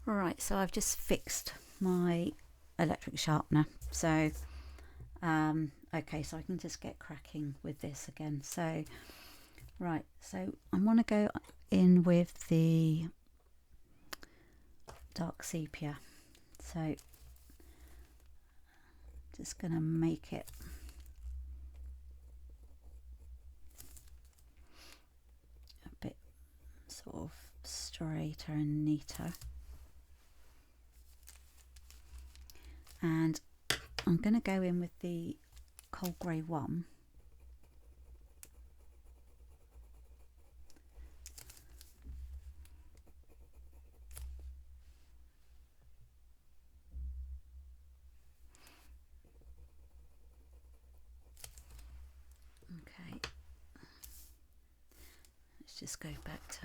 Right, so I've just fixed my electric sharpener, so okay, so I can just get cracking with this again. So right, so I want to go in with the dark sepia, so just gonna make it a bit sort of straighter and neater. And I'm going to go in with the cold grey one. Okay, let's just go back to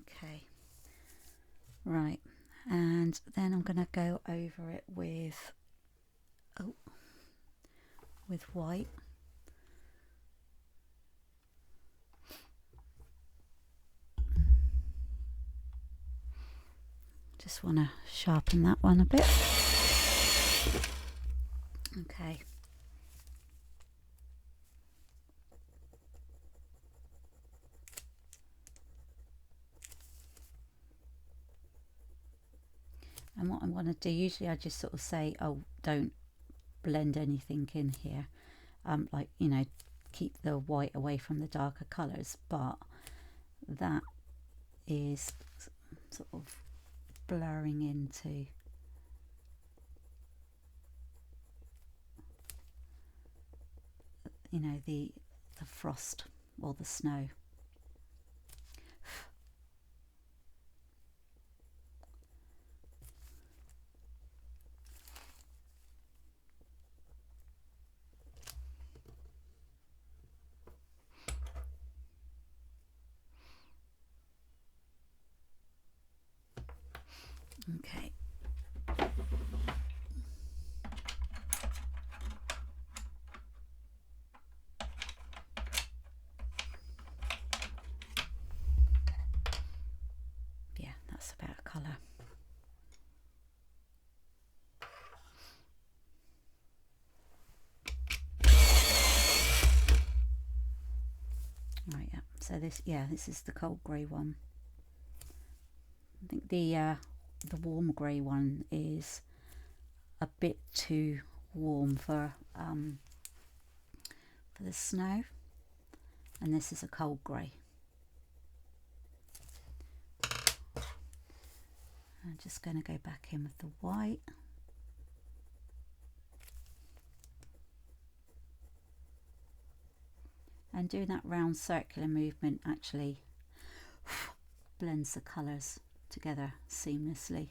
okay, right, and then I'm going to go over it with white. Just want to sharpen that one a bit. Okay. And what I want to do, usually I just sort of say, oh, don't blend anything in here. Like, you know, keep the white away from the darker colours, but that is sort of blurring into the frost or the snow. Okay. Yeah, that's about colour. Right, yeah. So this is the cold grey one. I think the warm grey one is a bit too warm for the snow, and this is a cold grey. I'm just going to go back in with the white. And doing that round circular movement actually blends the colours together seamlessly.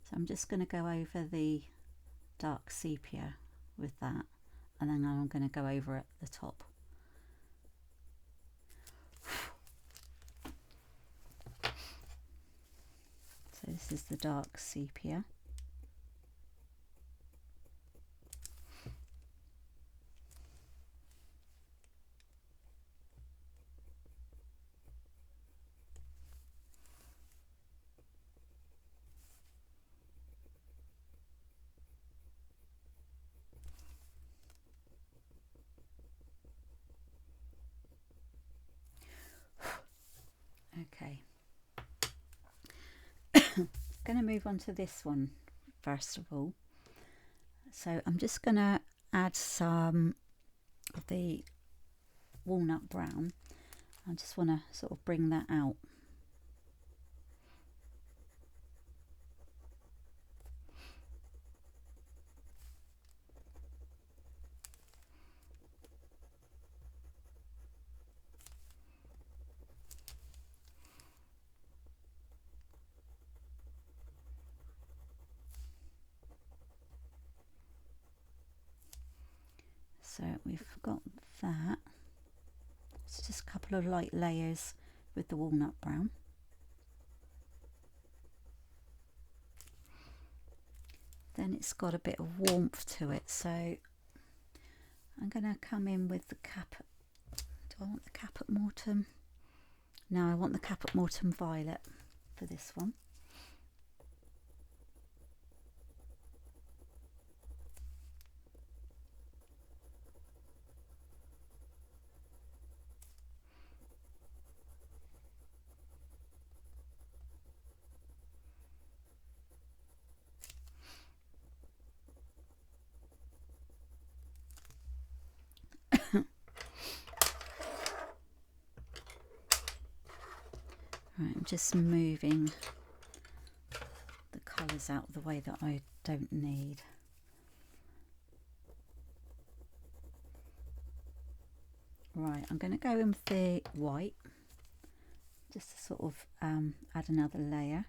So I'm just going to go over the dark sepia with that, and then I'm going to go over at the top. So this is the dark sepia. Okay. Going to move on to this one first of all. So I'm just going to add some of the walnut brown. I just want to sort of bring that out. So we've got that. It's just a couple of light layers with the walnut brown. Then it's got a bit of warmth to it, so I'm going to come in with the Caput. Do I want the Caput Mortem? No, I want the Caput Mortem Violet for this one. Right, I'm just moving the colours out of the way that I don't need. Right, I'm going to go in with the white, just to sort of add another layer.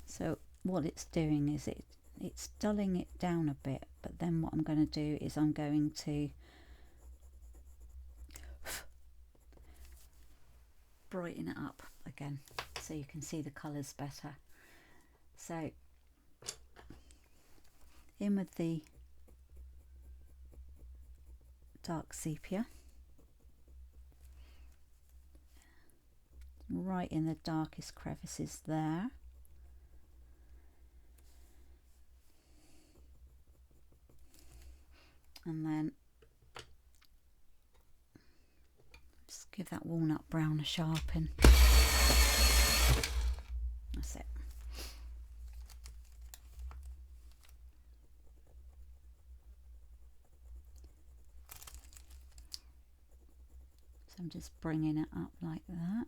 So what it's doing is it's dulling it down a bit, but then what I'm going to do is I'm going to brighten it up again so you can see the colours better. So in with the dark sepia, right in the darkest crevices there. And then just give that walnut brown a sharpen. That's it. So I'm just bringing it up like that.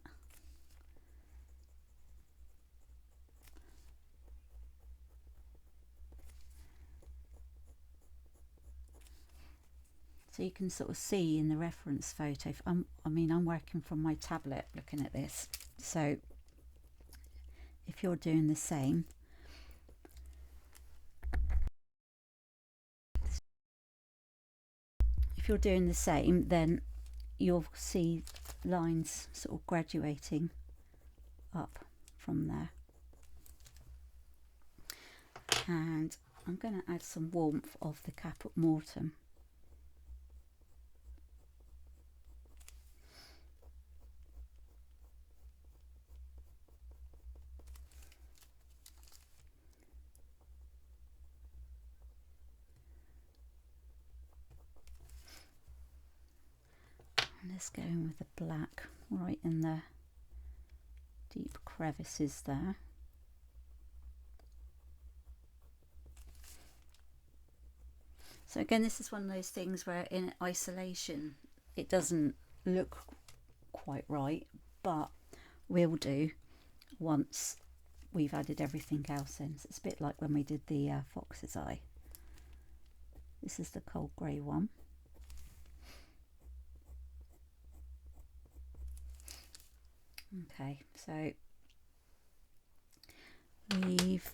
So you can sort of see in the reference photo, I mean I'm working from my tablet looking at this, so if you're doing the same, then you'll see lines sort of graduating up from there. And I'm going to add some warmth of the Caput Mortem. Let's go in with the black right in the deep crevices there. So again, this is one of those things where in isolation it doesn't look quite right, but will do once we've added everything else in. So it's a bit like when we did the fox's eye. This is the cold grey one. Okay, so we've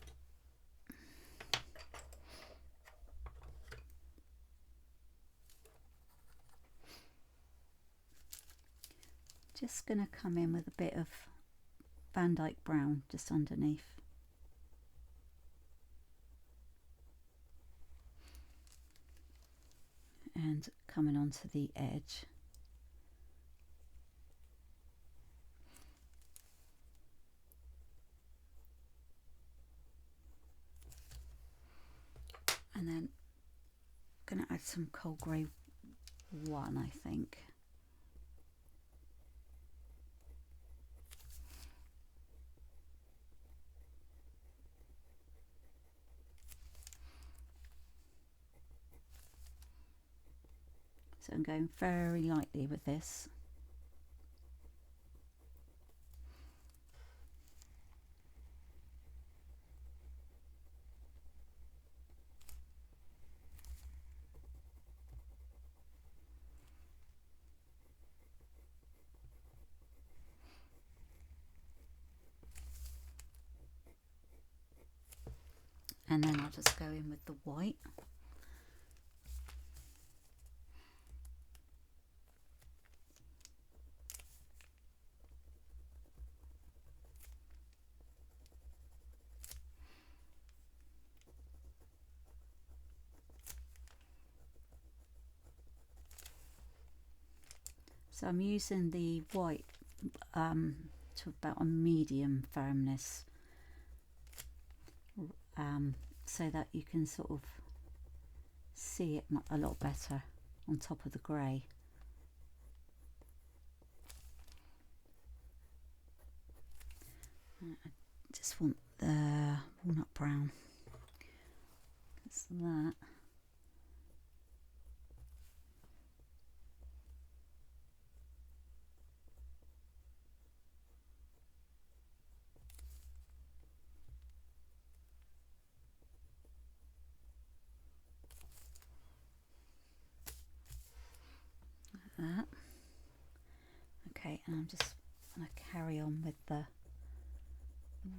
just going to come in with a bit of Van Dyke brown just underneath. And coming onto the edge. And then I'm going to add some cold grey one, I think. So I'm going very lightly with this. and then I'll just go in with the white. So I'm using the white to about a medium firmness, so that you can sort of see it a lot better on top of the grey. I just want the walnut brown. That's that. That. Okay, and I'm just going to carry on with the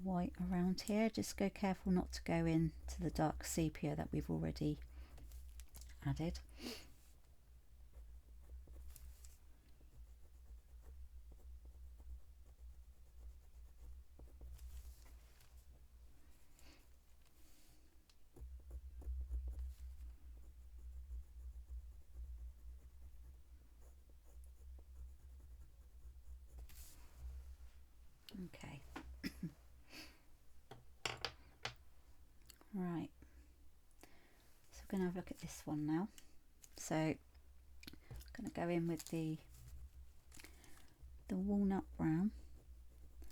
white around here. Just go careful not to go into the dark sepia that we've already added. Okay. Right, so we're going to have a look at this one now. So I'm going to go in with the walnut brown,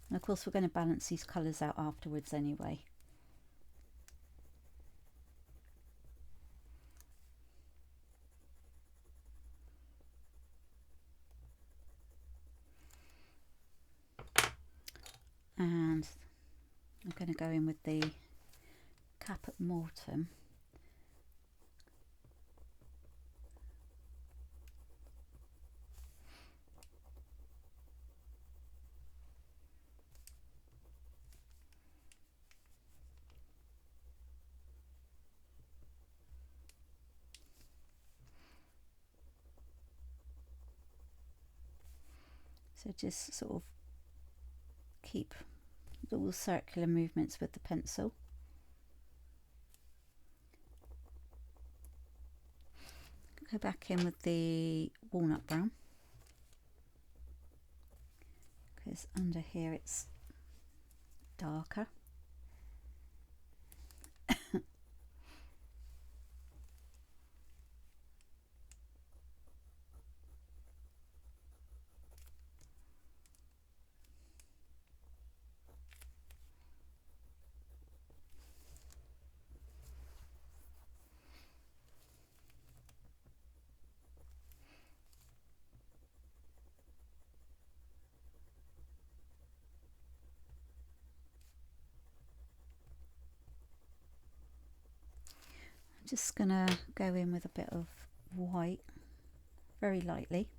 and of course we're going to balance these colours out afterwards anyway. And I'm going to go in with the Caput Mortem. So just sort of keep little circular movements with the pencil. Go back in with the walnut brown, because under here it's darker. I'm just gonna go in with a bit of white very lightly.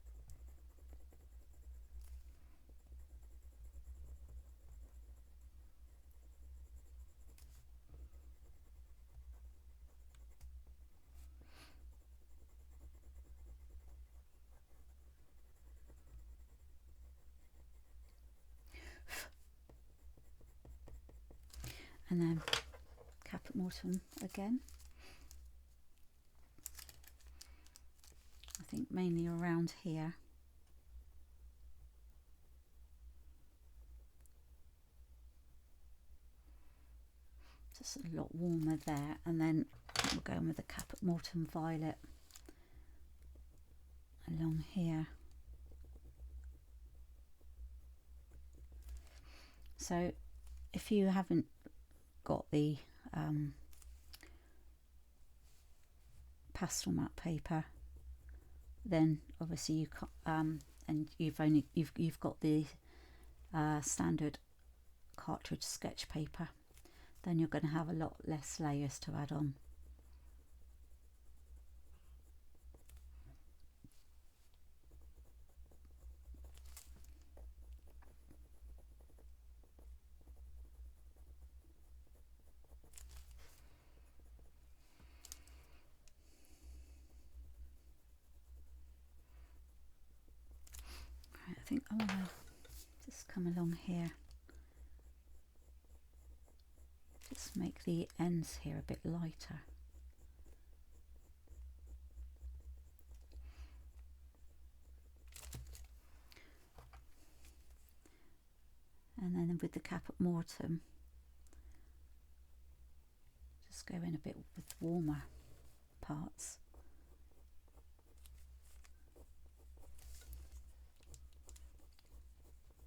And then Caput Mortem again. I think mainly around here. Just a lot warmer there, and then we're going with the Caput Mortem Violet along here. So if you haven't got the pastel matte paper, then obviously you can't, and you've got the standard cartridge sketch paper, then you're going to have a lot less layers to add on. I think I want to just come along here, just make the ends here a bit lighter. And then with the cap at mortem, just go in a bit with warmer parts.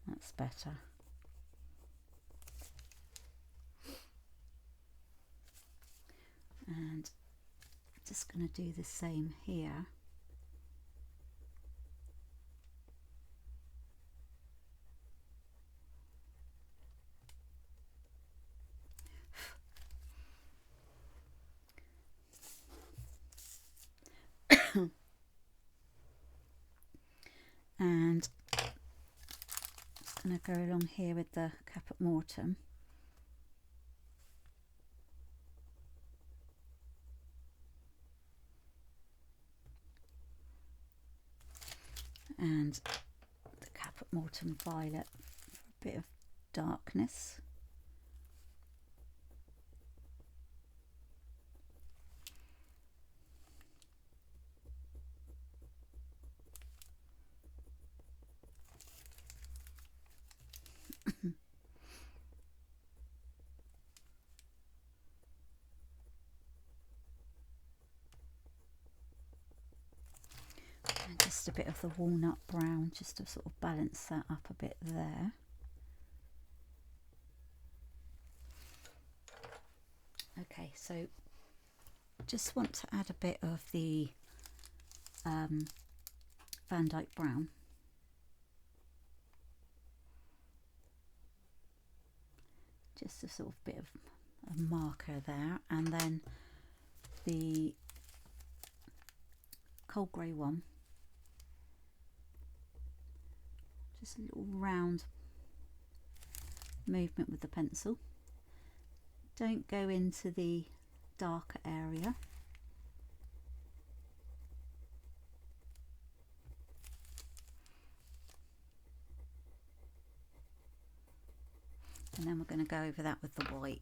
That's better. And just going to do the same here. And I'm going to go along here with the cap at mortem. And the cap at mortem violet for a bit of darkness. And just a bit of the walnut brown, just to sort of balance that up a bit there. Okay, so just want to add a bit of the Van Dyke brown. Just a sort of bit of a marker there, and then the cold grey one. Just a little round movement with the pencil. Don't go into the darker area. And then we're going to go over that with the white.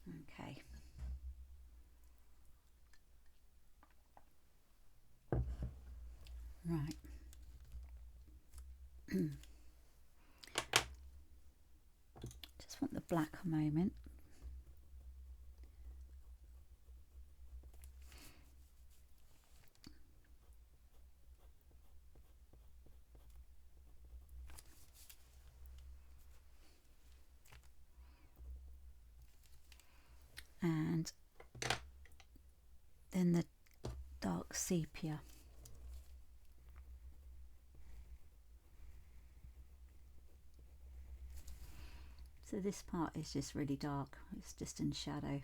Okay. Right. Just want the black a moment. And then the dark sepia. So this part is just really dark, it's just in shadow.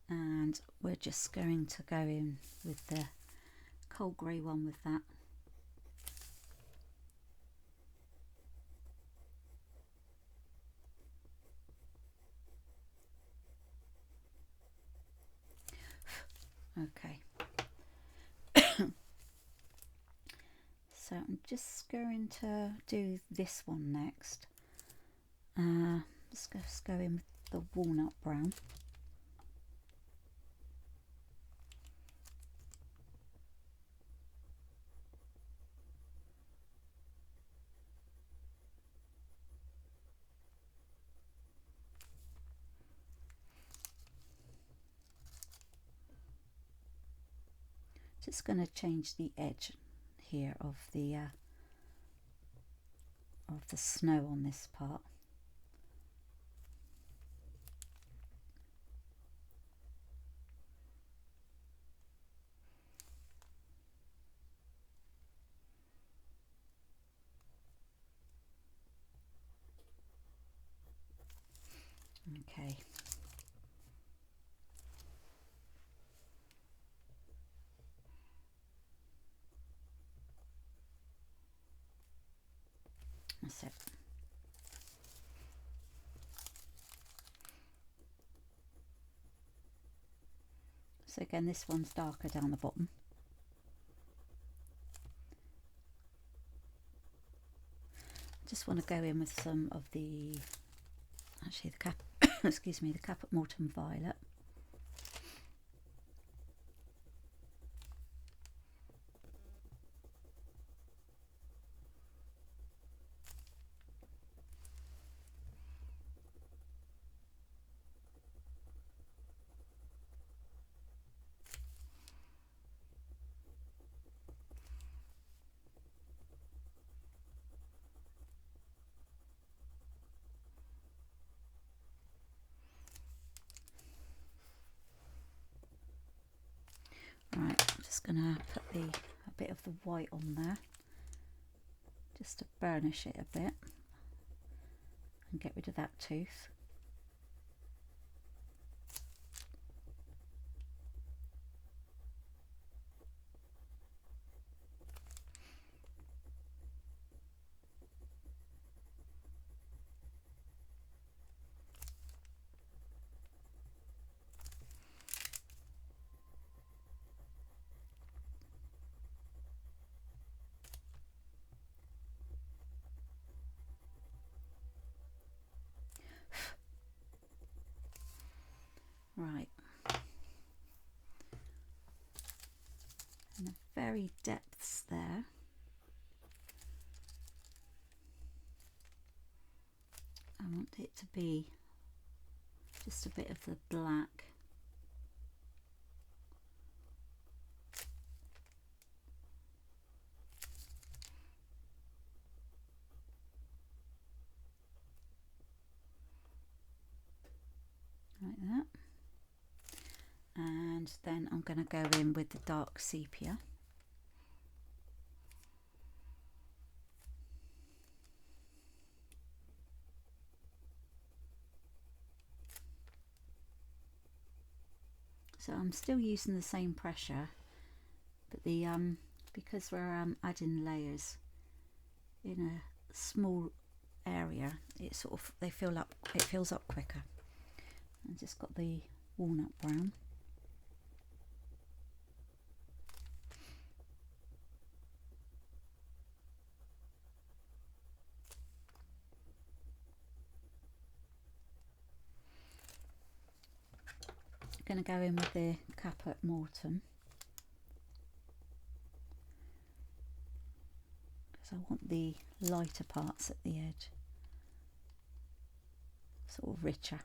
And we're just going to go in with the cold grey one with that. Okay. So I'm just going to do this one next. Just go in with the walnut brown. Just going to change the edge here of the snow on this part. Okay. That's it. So again, this one's darker down the bottom. Just want to go in with some of the, actually the cap, excuse me, the Caput Mortuum Violet. Right, I'm just going to put a bit of the white on there, just to burnish it a bit and get rid of that tooth. Right, and the very depths there, I want it to be just a bit of the black. Like that. And then I'm going to go in with the dark sepia. So I'm still using the same pressure, but the because we're adding layers in a small area, it sort of it fills up quicker. I just got the walnut brown. Going to go in with the Caput Mortuum because I want the lighter parts at the edge, sort of richer.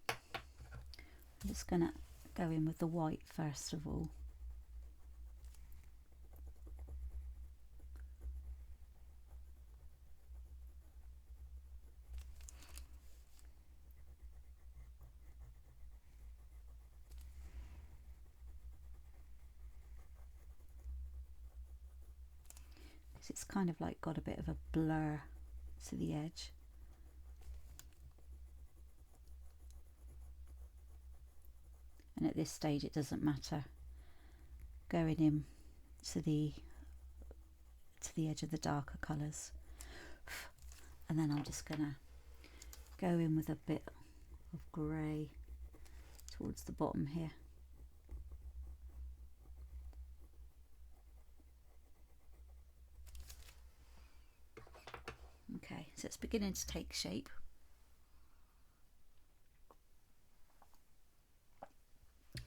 I'm just going to go in with the white first of all. It's kind of like got a bit of a blur to the edge. And at this stage it doesn't matter going in to the edge of the darker colours. And then I'm just going to go in with a bit of grey towards the bottom here. Okay, so it's beginning to take shape.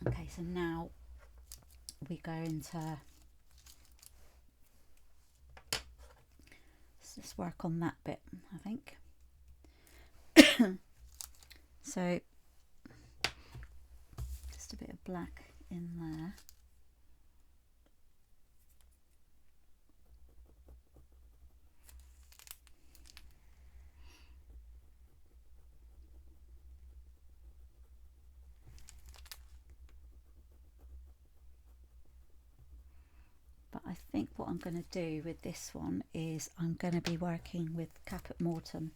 Okay, so now we go into, let's just work on that bit, I think. So just a bit of black in there. But I think what I'm going to do with this one is I'm going to be working with Caput Mortuum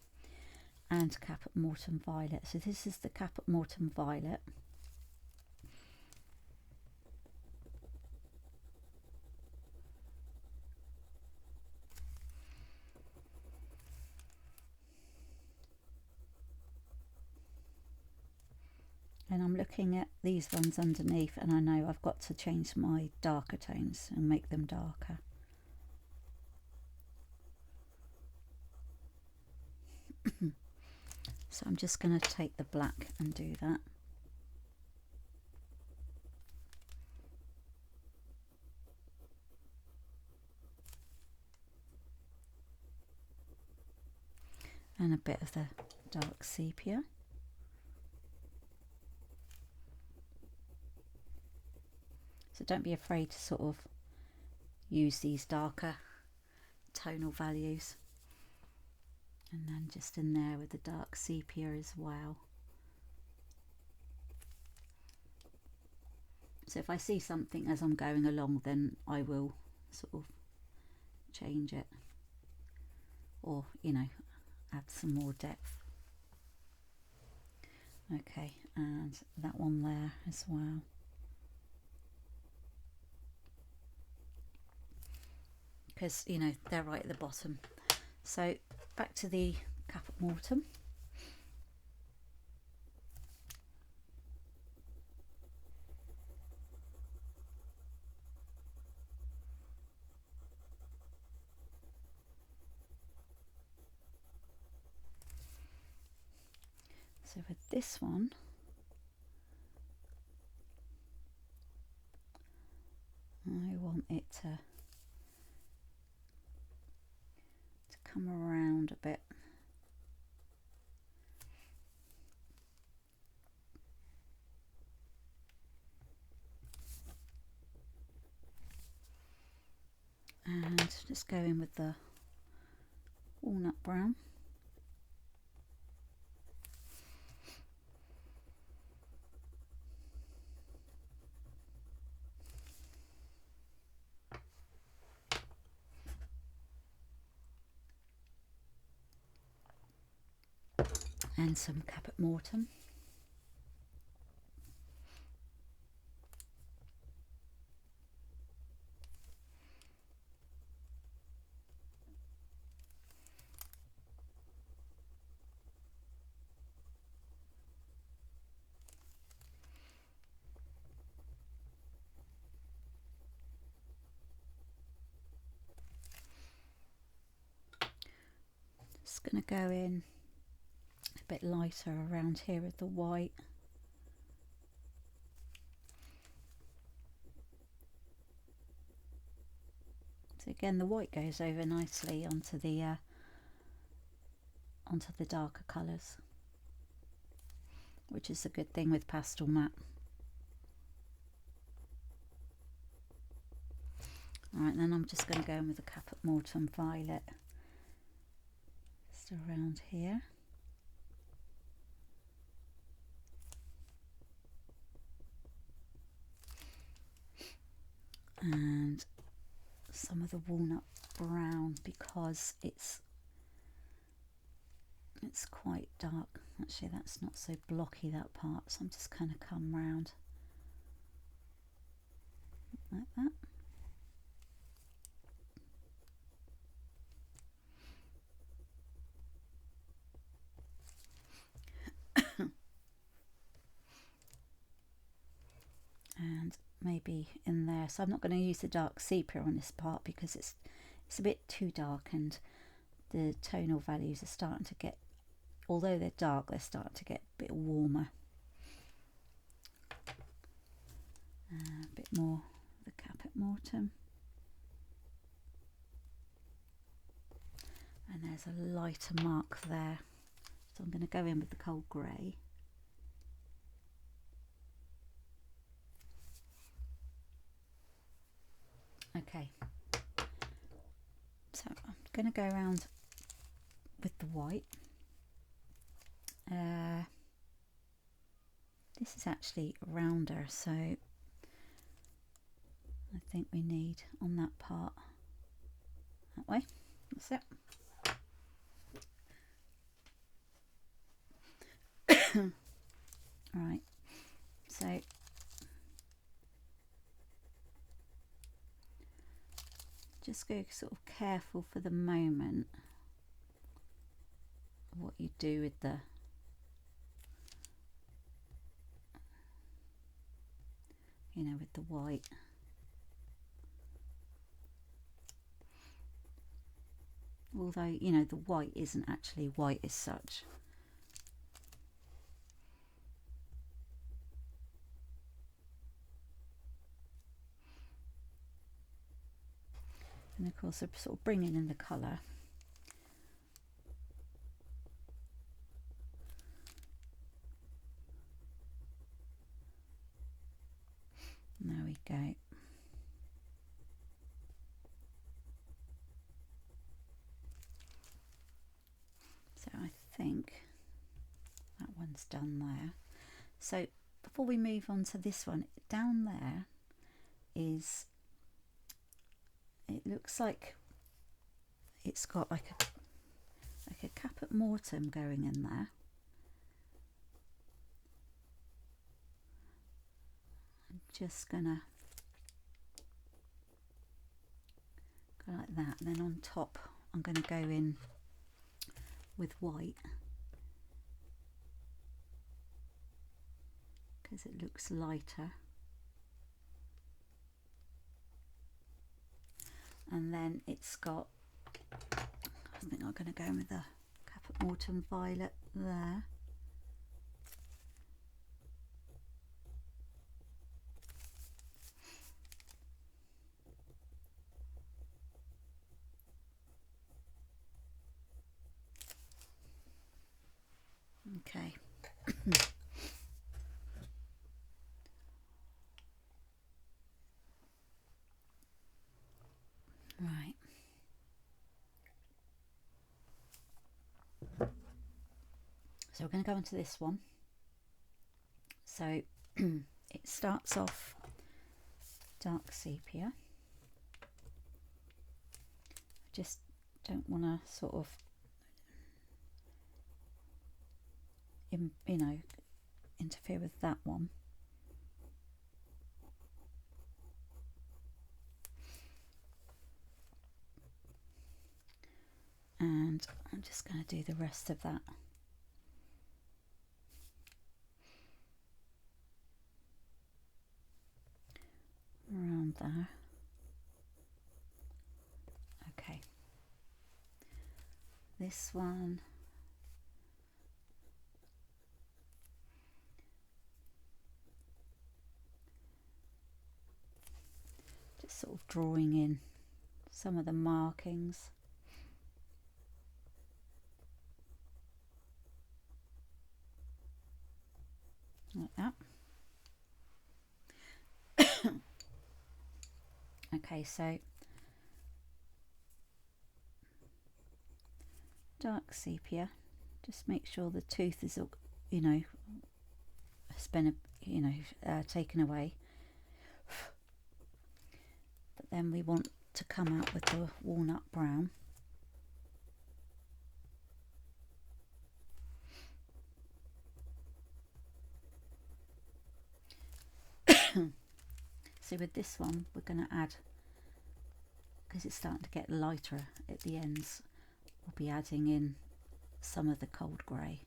and Caput Mortuum Violet. So this is the Caput Mortuum Violet. And I'm looking at these ones underneath, and I know I've got to change my darker tones and make them darker. So I'm just going to take the black and do that. And a bit of the dark sepia. So don't be afraid to sort of use these darker tonal values. And then just in there with the dark sepia as well. So if I see something as I'm going along, then I will sort of change it, or, you know, add some more depth. Okay, and that one there as well. Because, you know, they're right at the bottom. So back to the Caput Mortuum. So with this one, I want it to come around a bit. And just go in with the walnut brown. And some Caput Mortuum. Just going to go in a bit lighter around here with the white. So again, the white goes over nicely onto the darker colours, which is a good thing with pastel matte. Alright, then I'm just going to go in with the Caput Mortuum Violet, just around here. And some of the walnut brown, because it's quite dark. Actually, that's not so blocky, that part, so I'm just kind of come round like that. And maybe in there, so I'm not going to use the dark sepia on this part because it's a bit too dark, and the tonal values are starting to get, although they're dark, they're starting to get a bit warmer. A bit more of the Caput Mortuum. And there's a lighter mark there, so I'm going to go in with the cold grey. Okay, so I'm going to go around with the white. This is actually rounder, so I think we need on that part that way. That's it. Right, so just go sort of careful for the moment what you do with the with the white. Although the white isn't actually white as such. And of course I'm sort of bringing in the colour. There we go. So I think that one's done there. So before we move on to this one, down there is, it looks like it's got like a caput mortuum going in there. I'm just gonna go like that, and then on top I'm going to go in with white because it looks lighter. And then it's got, I think I'm going to go in with the caput mortuum violet there. Okay. Right. So we're going to go into this one. So it starts off dark sepia. I just don't want to sort of interfere with that one. And I'm just going to do the rest of that. Around there. Okay. This one. Just sort of drawing in some of the markings. Like that. Okay, so dark sepia, just make sure the tooth is, has been, taken away. But then we want to come out with the walnut brown. So with this one, we're going to add, because it's starting to get lighter at the ends, we'll be adding in some of the cold grey.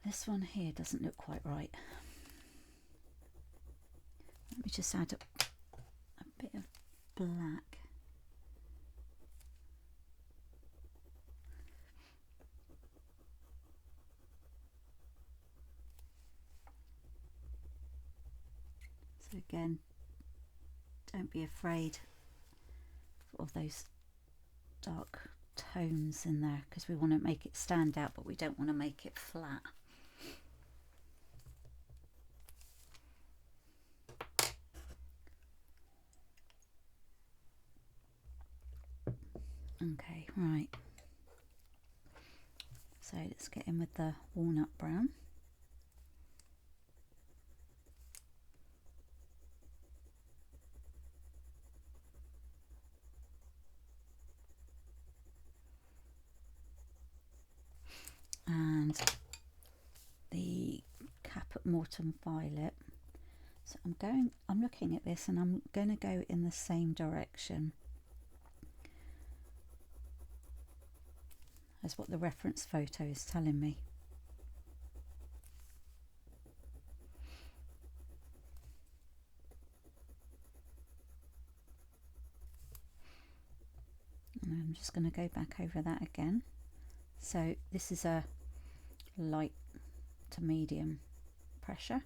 This one here doesn't look quite right. Let me just add a bit of black. So again, don't be afraid of those dark tones in there, because we want to make it stand out, but we don't want to make it flat. Okay, right. So let's get in with the walnut brown. And the Caput Mortem violet. So I'm looking at this and I'm going to go in the same direction as what the reference photo is telling me. And I'm just going to go back over that again. So this is a light to medium pressure.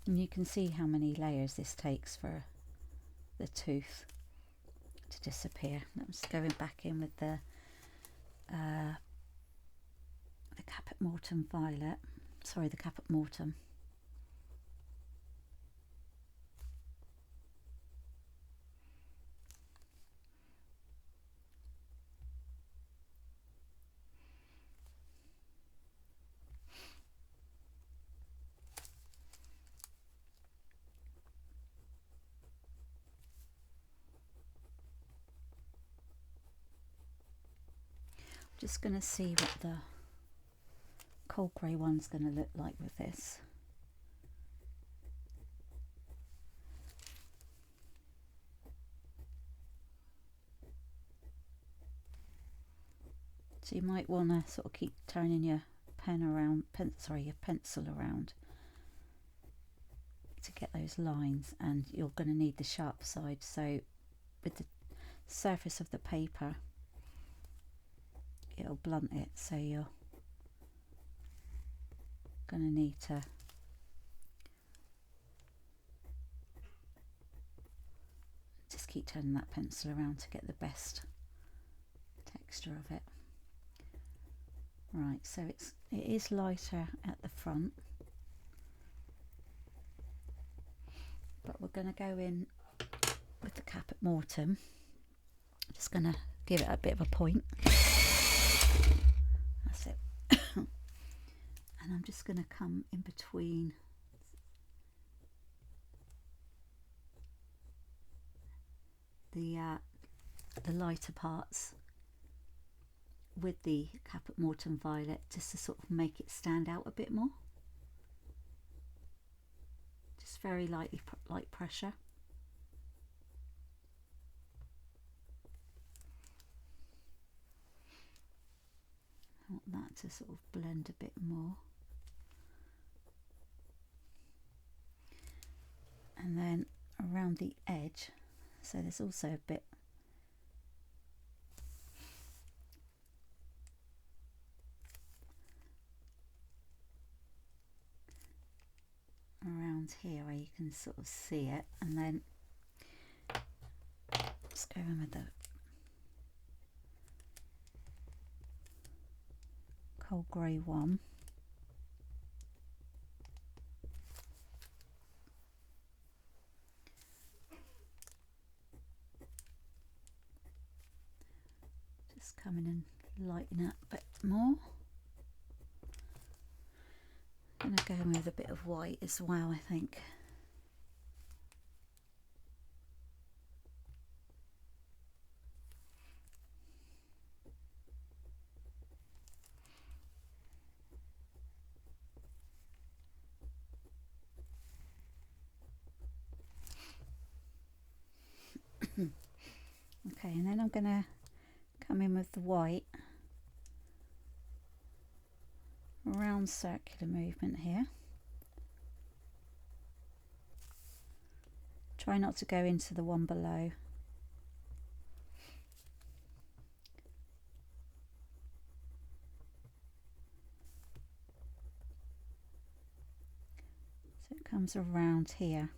And you can see how many layers this takes for the tooth to disappear. I'm just going back in with the Caput Mortem violet. Sorry, the Caput Mortem. Just going to see what the cold grey one's going to look like with this. So you might want to sort of keep turning your your pencil around to get those lines, and you're going to need the sharp side. So with the surface of the paper, it'll blunt it, so you're going to need to just keep turning that pencil around to get the best texture of it. Right, so it is lighter at the front, but we're going to go in with the Caput Mortem. Just going to give it a bit of a point. That's it. And I'm just going to come in between the lighter parts with the Caput Mortem violet, just to sort of make it stand out a bit more. Just very light pressure. I want that to sort of blend a bit more. And then around the edge, so there's also a bit around here where you can sort of see it, and then just go in with the cold grey one. Just come in and lighten it a bit more. I'm going to go in with a bit of white as well, I think. Okay, and then I'm going to come in with the white, round circular movement here. Try not to go into the one below. So it comes around here.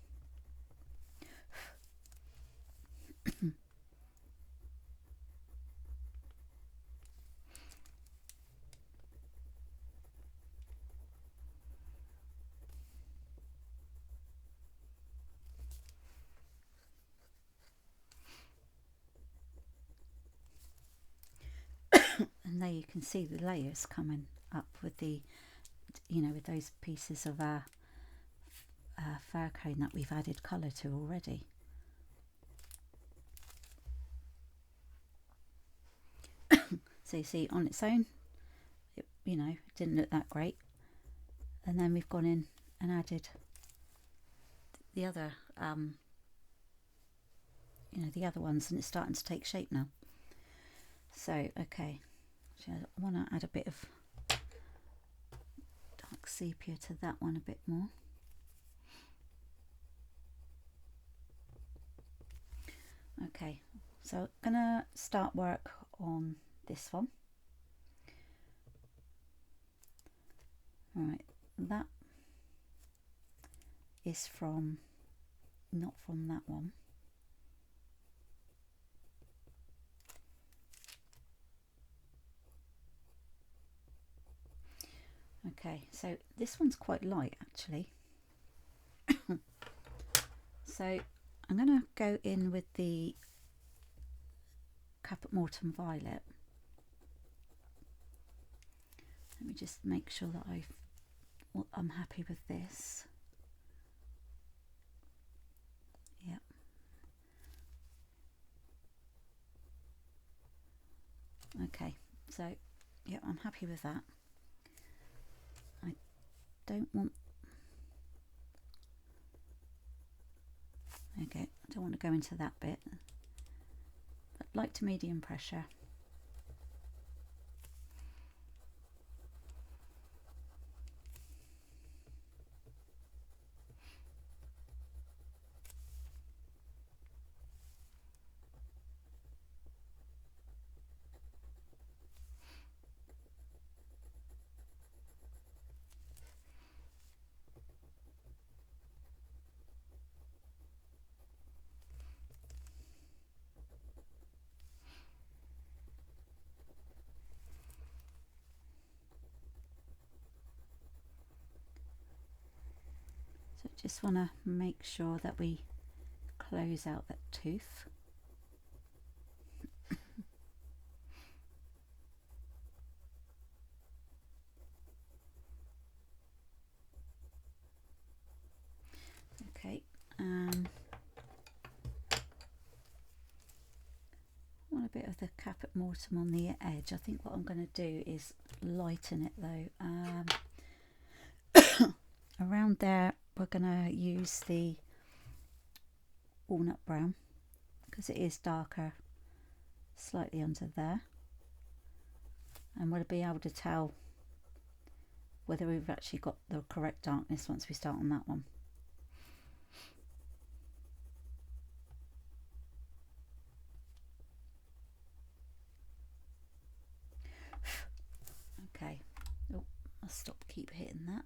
And there you can see the layers coming up with the, you know, with those pieces of our fur cone that we've added colour to already. So you see, on its own, it, you know, didn't look that great. And then we've gone in and added the other, you know, the other ones, and it's starting to take shape now. So, okay, so I want to add a bit of dark sepia to that one a bit more. Okay, so I'm gonna start work on this one. Right, that is from, not from that one. Okay, so this one's quite light actually. So I'm going to go in with the Caput Mortuum Violet. Let me just make sure that I'm happy with this. Yep. Okay, so yeah, I'm happy with that. I don't want, okay, I don't want to go into that bit, but light to medium pressure. So just want to make sure that we close out that tooth. Okay, I want a bit of the Caput Mortuum on the edge. I think what I'm going to do is lighten it though. Around there we're going to use the walnut brown because it is darker slightly under there, and we'll be able to tell whether we've actually got the correct darkness once we start on that one. Okay, oh, I'll keep hitting that.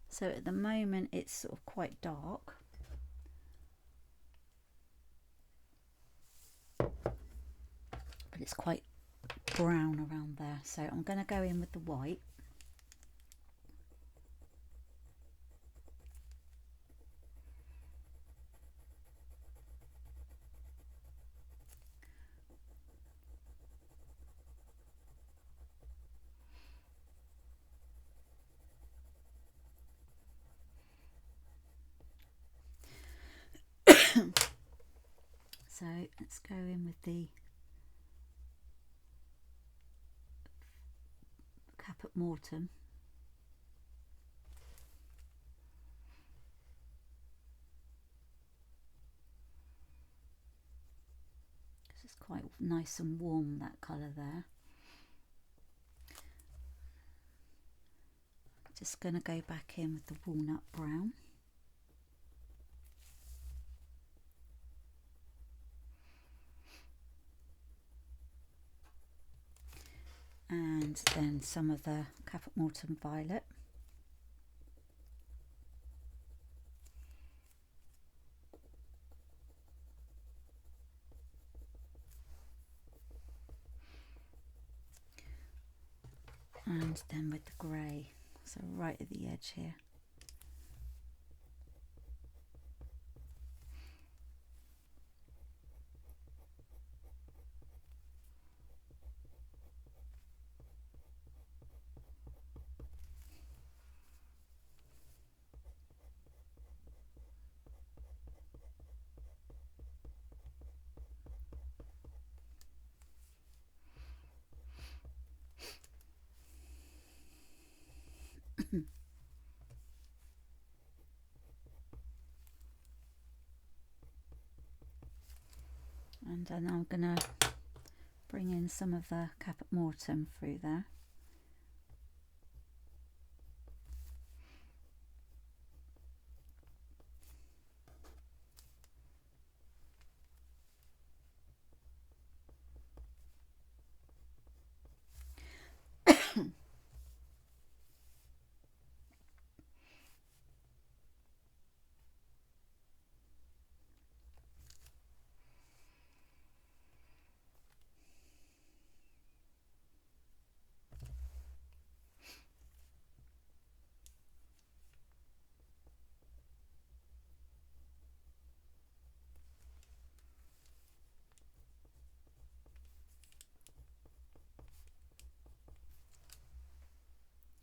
So at the moment it's sort of quite dark, but it's quite brown around there, so I'm going to go in with the white. So let's go in with the Caput Mortuum. Because it's quite nice and warm, that colour there. Just going to go back in with the walnut brown. And then some of the Caput Mortuum Violet. And then with the grey, so right at the edge here. And then I'm going to bring in some of the caput mortuum through there.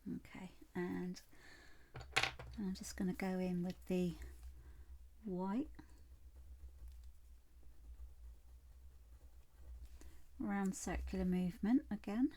Okay, and I'm just going to go in with the white round circular movement again.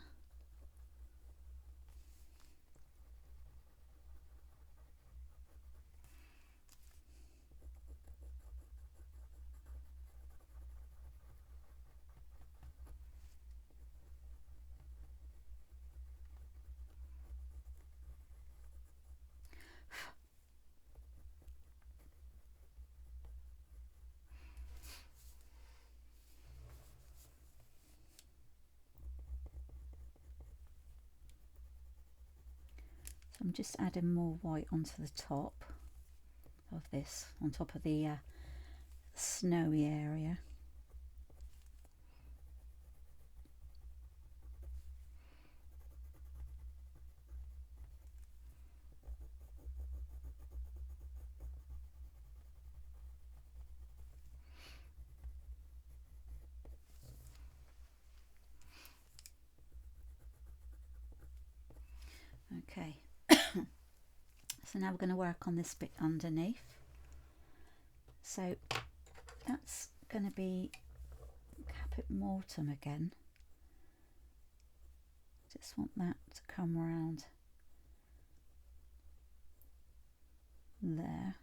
So I'm just adding more white onto the top of this, on top of the snowy area. Okay, so now we're going to work on this bit underneath. So that's going to be caput mortuum again. Just want that to come around there.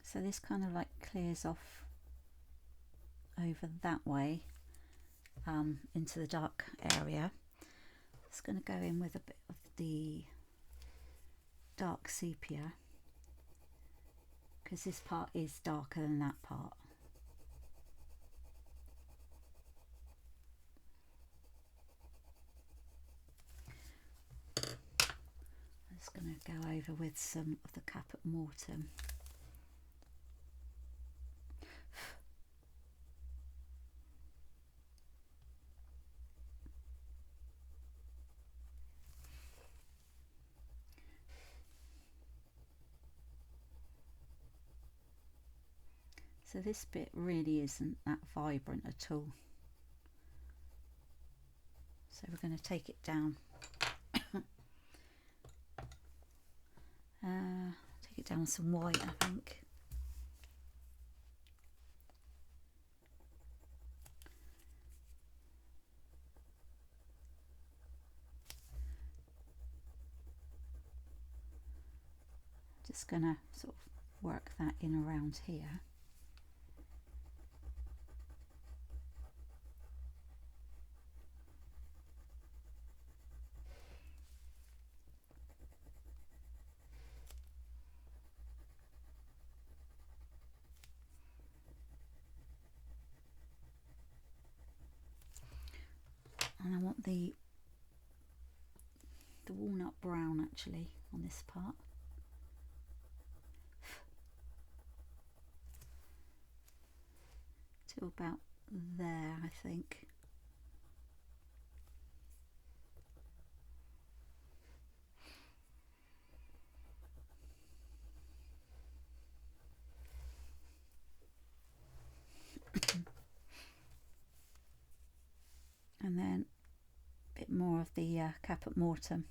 So this kind of like clears off over that way into the dark area. It's going to go in with a bit of the dark sepia because this part is darker than that part. I'm just going to go over with some of the caput mortuum. So this bit really isn't that vibrant at all. So we're going to take it down. Take it down with some white, I think. Just going to sort of work that in around here. And I want the walnut brown actually on this part. to about there, I think. And then a bit more of the caput mortuum.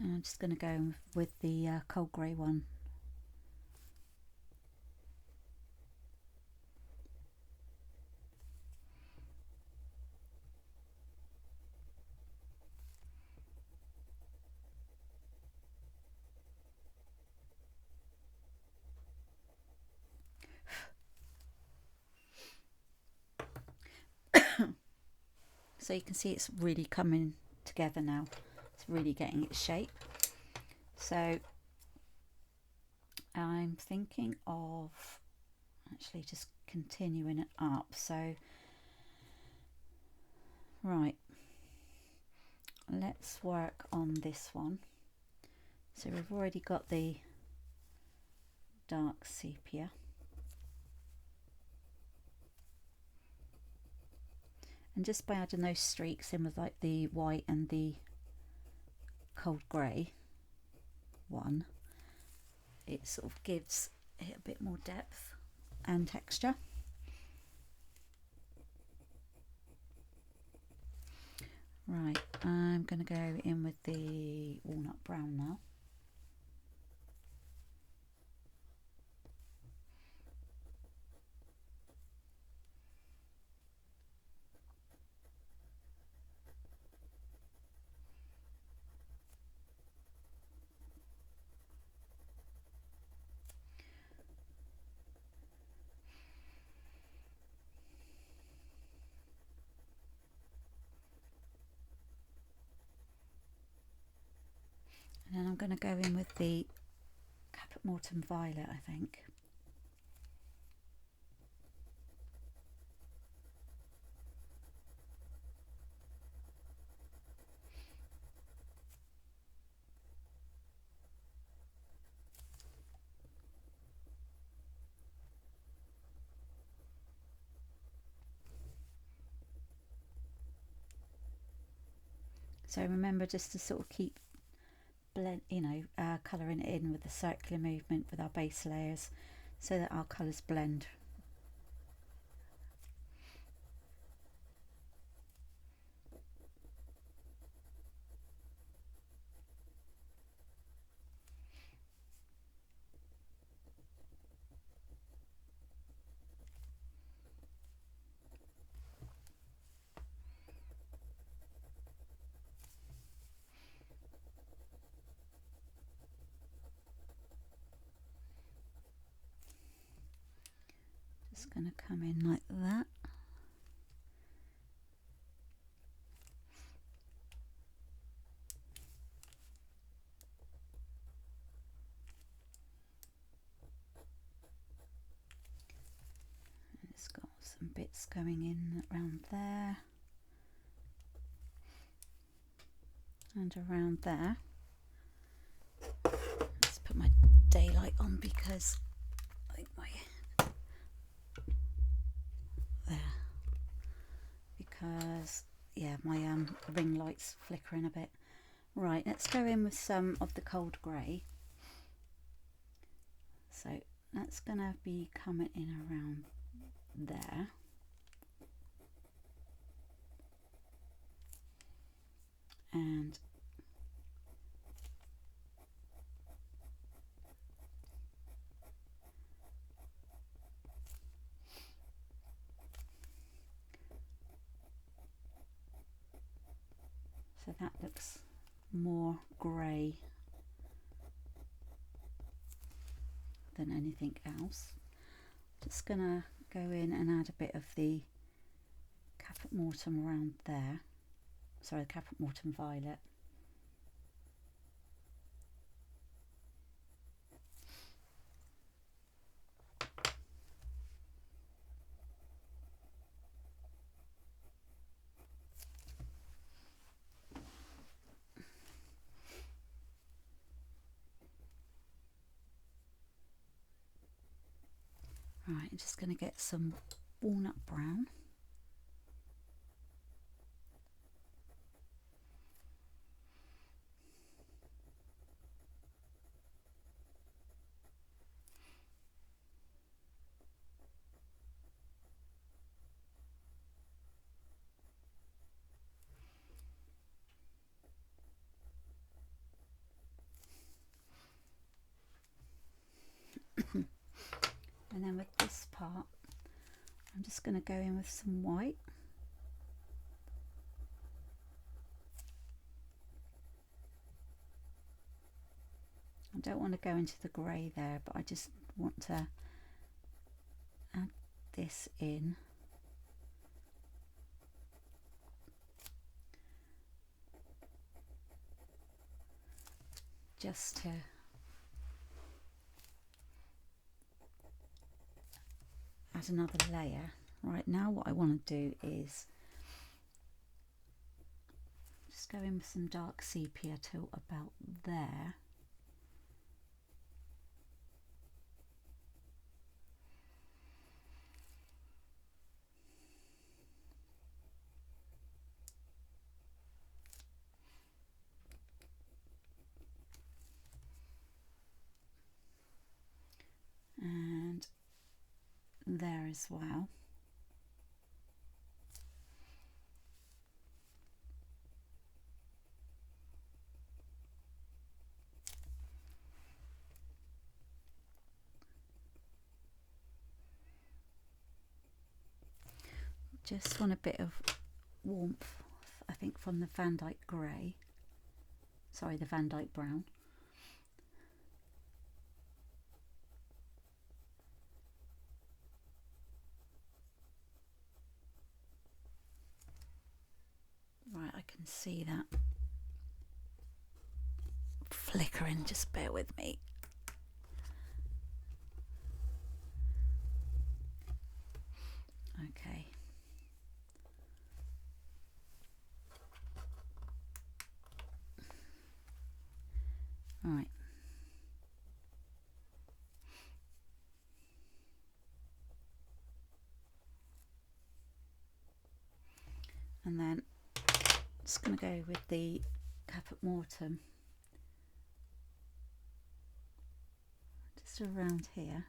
And I'm just going to go with the cold grey one. So you can see it's really coming together now. It's really getting its shape. So I'm thinking of actually just continuing it up. So right, let's work on this one. So we've already got the dark sepia. And just by adding those streaks in with like the white and the cold grey one, it sort of gives it a bit more depth and texture. Right, I'm going to go in with the walnut brown now. And then I'm going to go in with the caput mortuum violet, I think. So remember just to sort of keep blend, colouring it in with the circular movement with our base layers so that our colours blend. Just going to come in like that. And it's got some bits going in around there and around there. Let's put my daylight on because I think because yeah, my ring light's flickering a bit. Right, let's go in with some of the cold grey. So that's gonna be coming in around there. And so that looks more grey than anything else. Just gonna go in and add a bit of the caput mortuum around there. Sorry, the caput mortuum violet. Right, I'm just going to get some walnut brown. And then with this part, I'm just going to go in with some white. I don't want to go into the grey there, but I just want to add this in. Just to add another layer. Right, now what I want to do is just go in with some dark sepia till about there. And there as well. Just want a bit of warmth, I think, from the Van Dyke grey. Sorry, the Van Dyke brown. Right, I can see that flickering, just bear with me. Okay. Right. And then just going to go with the Caput Mortem just around here.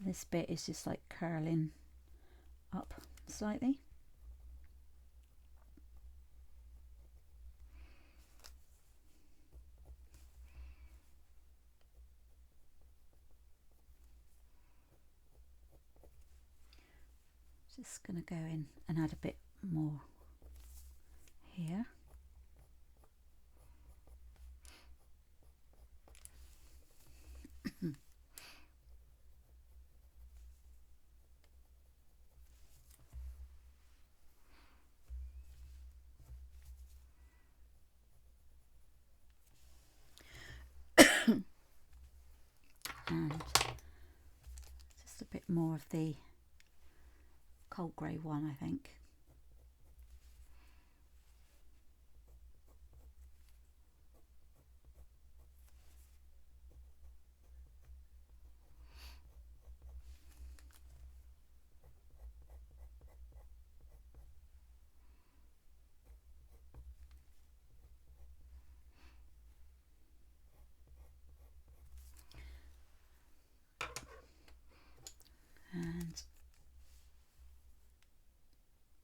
This bit is just like curling up slightly. Just going to go in and add a bit more here. And just a bit more of the cold grey one, I think. And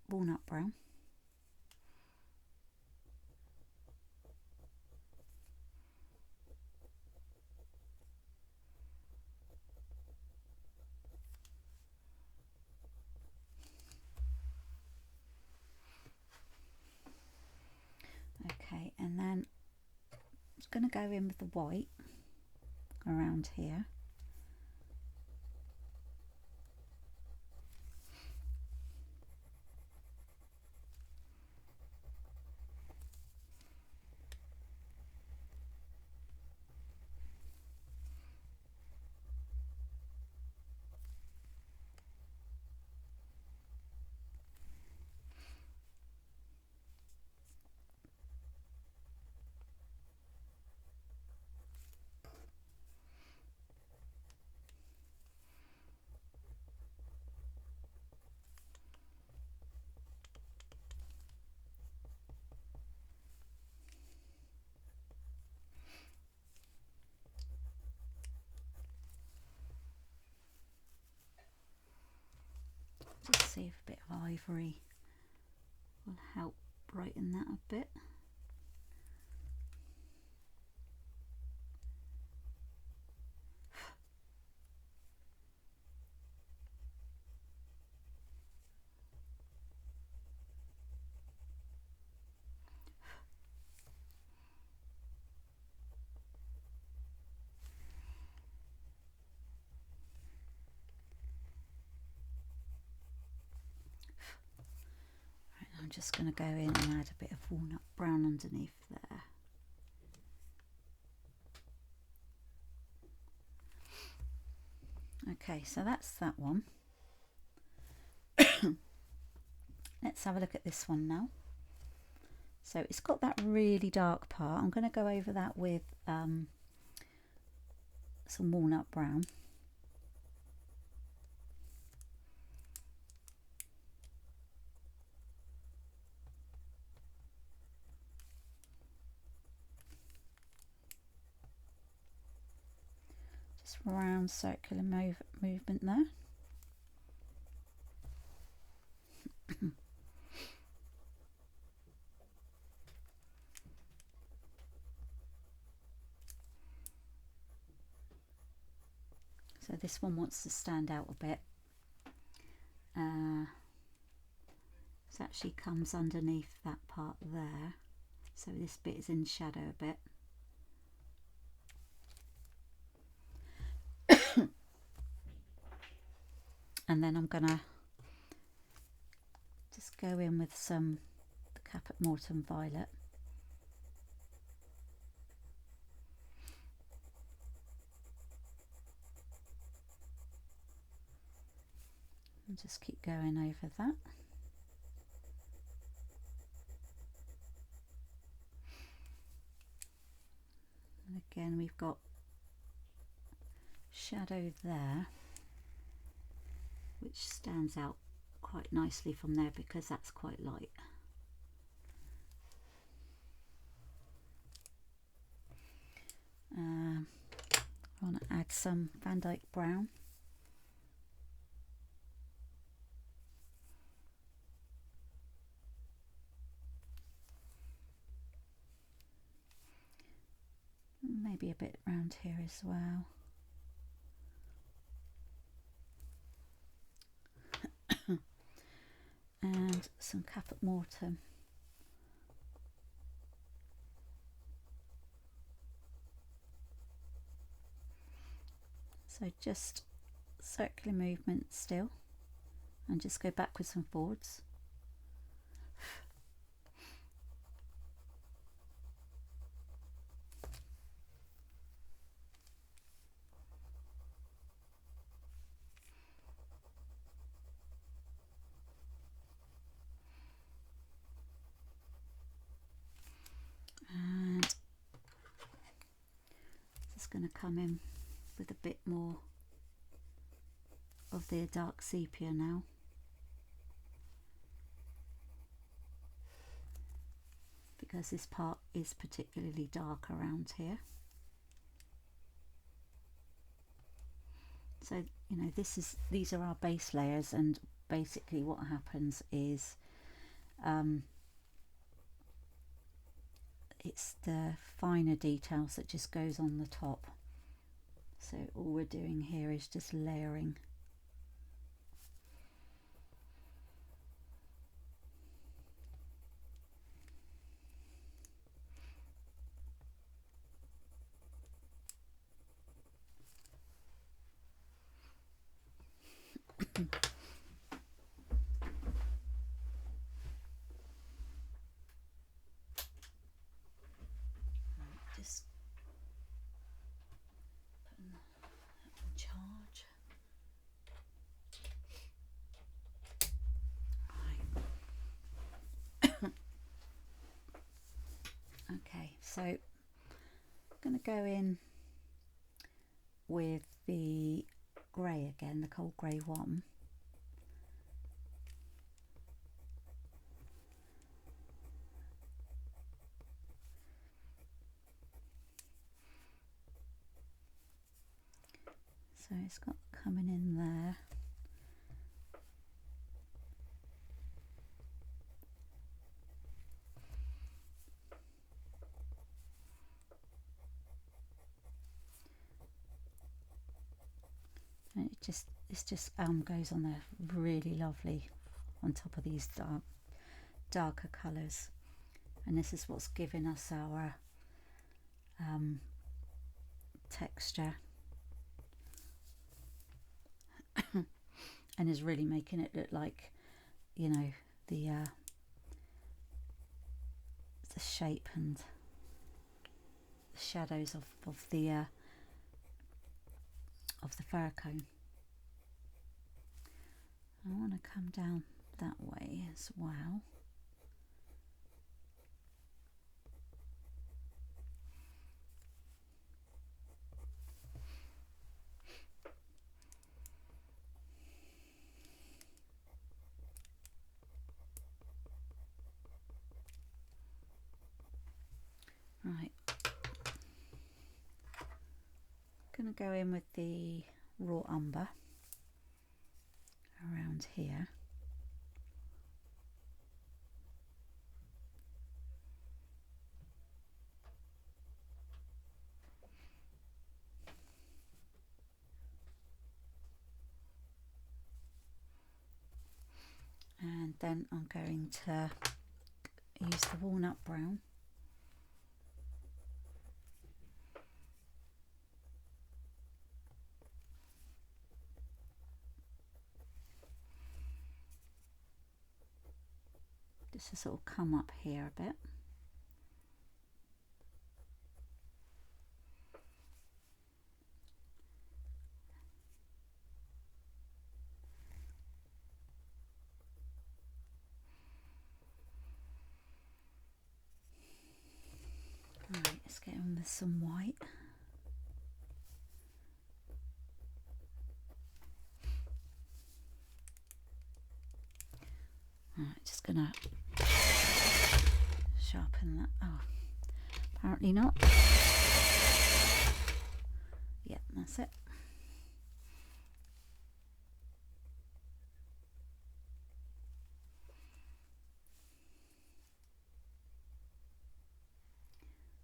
walnut brown. Okay, and then I'm just going to go in with the white around here. see if a bit of ivory will help brighten that a bit. I'm just going to go in and add a bit of walnut brown underneath there. Okay, so that's that one. Let's have a look at this one now. So it's got that really dark part. I'm going to go over that with some walnut brown. Just round circular movement there. So this one wants to stand out a bit. It actually comes underneath that part there. So this bit is in shadow a bit. And then I'm gonna just go in with some the Caput Mortuum violet. And just keep going over that. And again, we've got shadow there, which stands out quite nicely from there because that's quite light. I want to add some Van Dyke brown. Maybe a bit around here as well. And some Caput Mortuum. So just circular movement still, and just go backwards and forwards. And just going to come in with a bit more of the dark sepia now. Because this part is particularly dark around here. So, you know, these are our base layers, and basically what happens is it's the finer details that just goes on the top. So all we're doing here is just layering. Just putting that on charge. Right. Okay, so I'm going to go in with the grey again, the cold grey one. So it's got coming in there. This just goes on there really lovely on top of these darker colours, and this is what's giving us our texture and is really making it look like, you know, the shape and the shadows of the fir cone. I want to come down that way as well. Right, I'm going to go in with the raw umber around here. And then I'm going to use the walnut brown just to sort of come up here a bit. Right, let's get in with some white. Right, just gonna sharpen that. Oh, apparently not. Yep, that's it.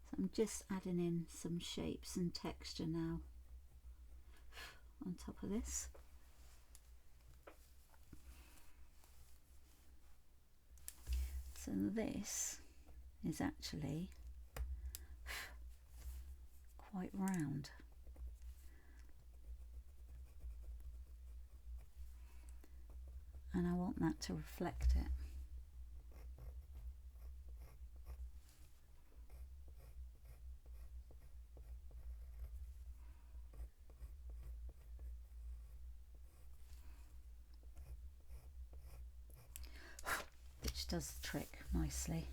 So I'm just adding in some shapes and texture now on top of this. So this is actually quite round. And I want that to reflect it. Which does the trick nicely.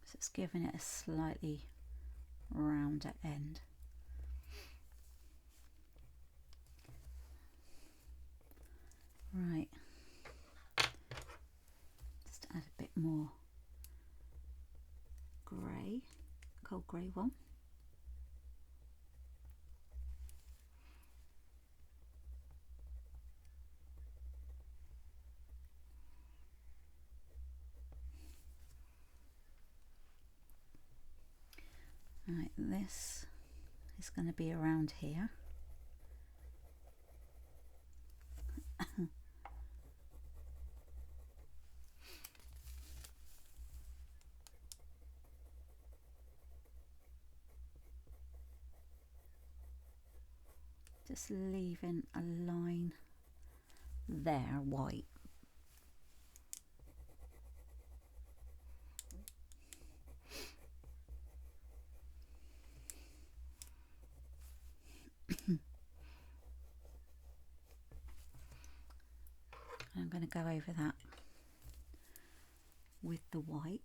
So it's giving it a slightly rounder end. Right, just add a bit more grey, cold grey one. Right, this is going to be around here. Just leaving a line there, white. I'm going to go over that with the white.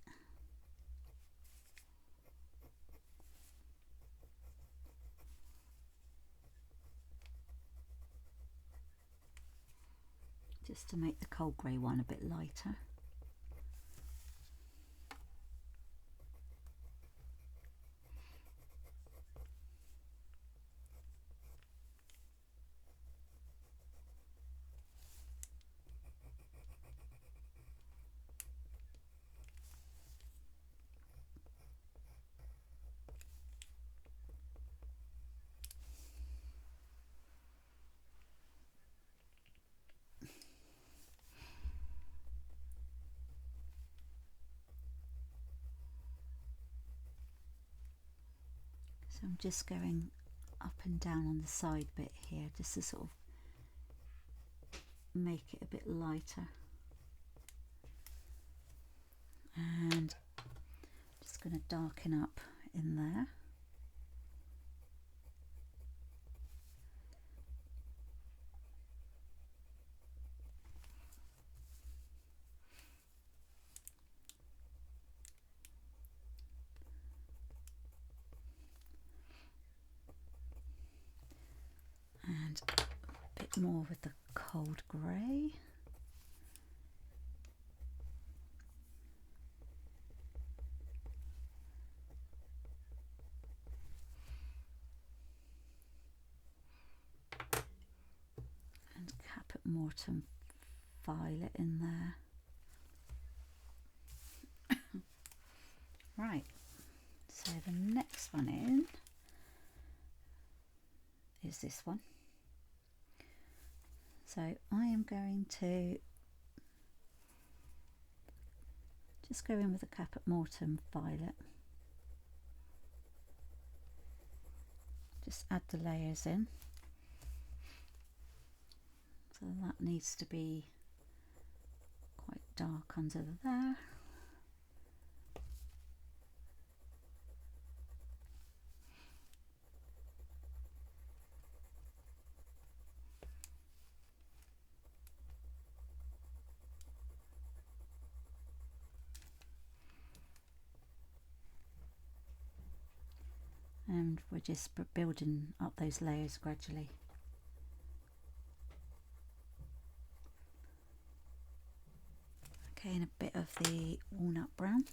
Just to make the cold grey one a bit lighter. So I'm just going up and down on the side bit here just to sort of make it a bit lighter, and just going to darken up in there. And a bit more with the cold grey. And Caput Mortem violet in there. Right, so the next one in is this one. So I am going to just go in with a Caput Mortem violet. Just add the layers in. So that needs to be quite dark under there. And we're just building up those layers gradually. Okay, and a bit of the walnut brown.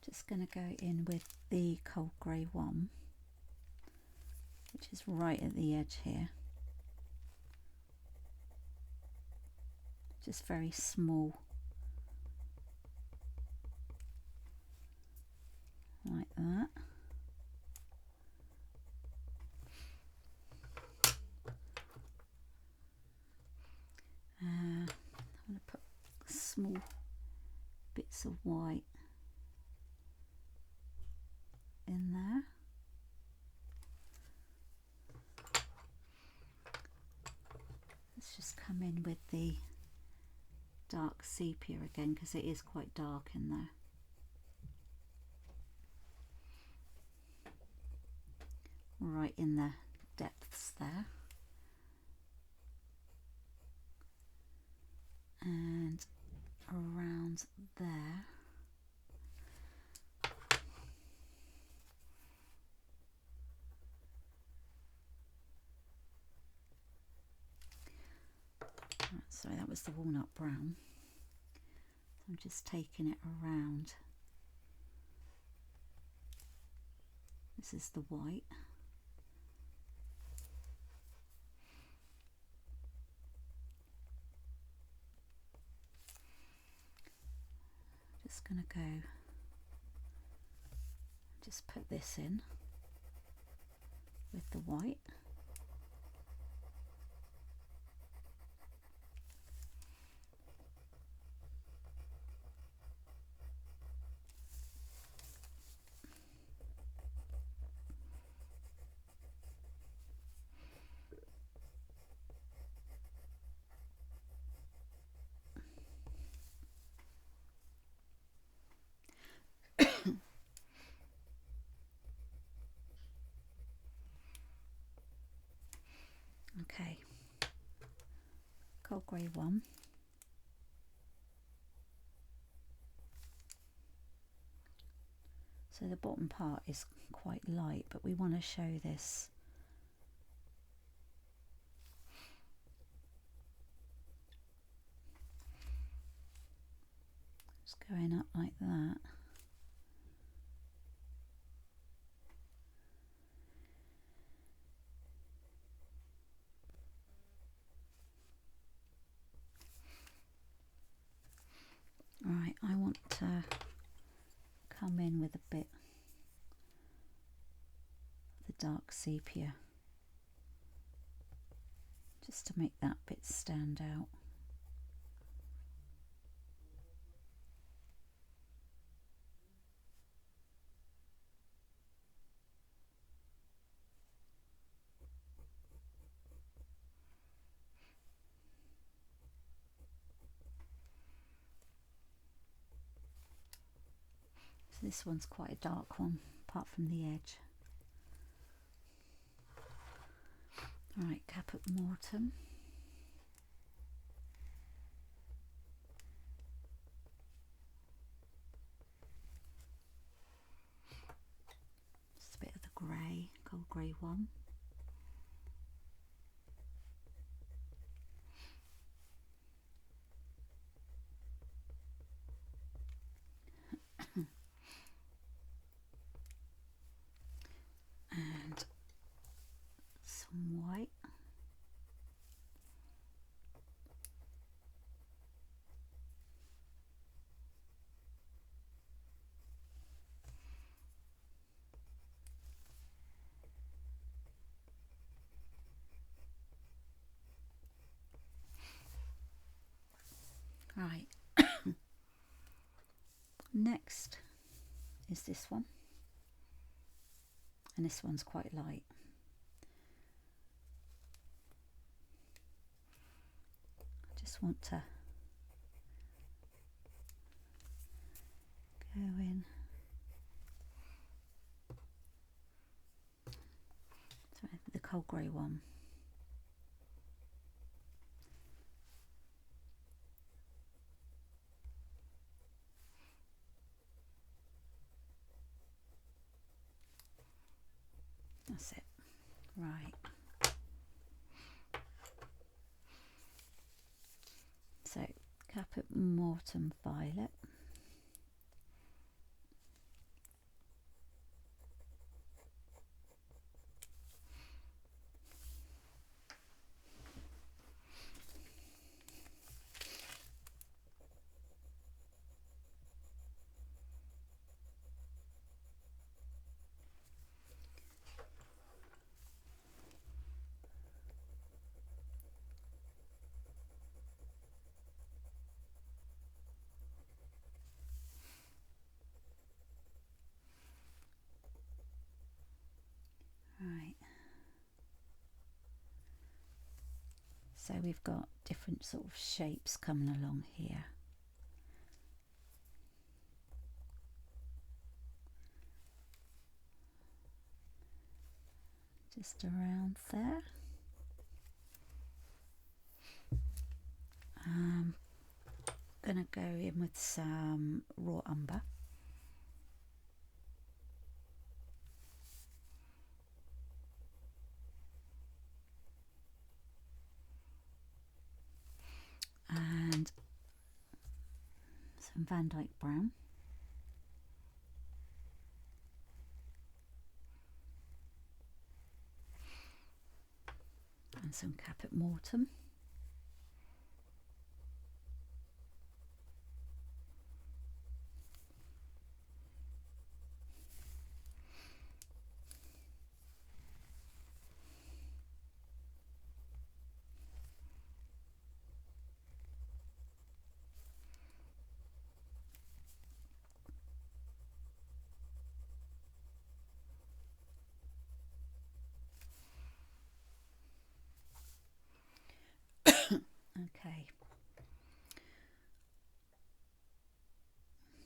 Just going to go in with the cold grey one, which is right at the edge here. Just very small, like that. I'm going to put small bits of white in there. Let's just come in with the dark sepia again, because it is quite dark in there. Right in the depths there. And around there. Right, sorry, that was the walnut brown. So I'm just taking it around. This is the white. Just going to go, just put this in with the white. Okay, cold grey one. So the bottom part is quite light, but we want to show this. Just going up like that. Right, I want come in with a bit of the dark sepia, just to make that bit stand out. So this one's quite a dark one, apart from the edge. Right, caput mortuum. Just a bit of the grey, gold grey one. And some white. Right. Next is this one, and this one's quite light. I just want to go in. Sorry, the cold grey one. That's it. Right. So, caput mortuum violet. Right. So we've got different sort of shapes coming along here. Just around there. Gonna go in with some raw umber. And some Van Dyke brown. And some caput mortuum. Okay.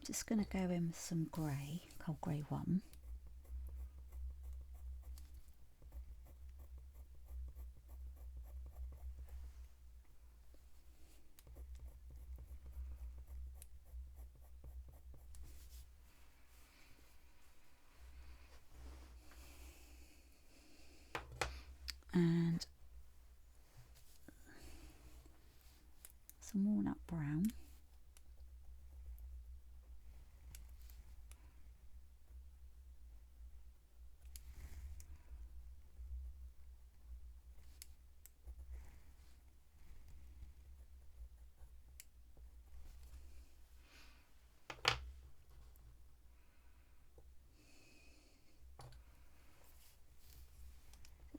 Just going to go in with some grey, cold grey one. And some walnut brown.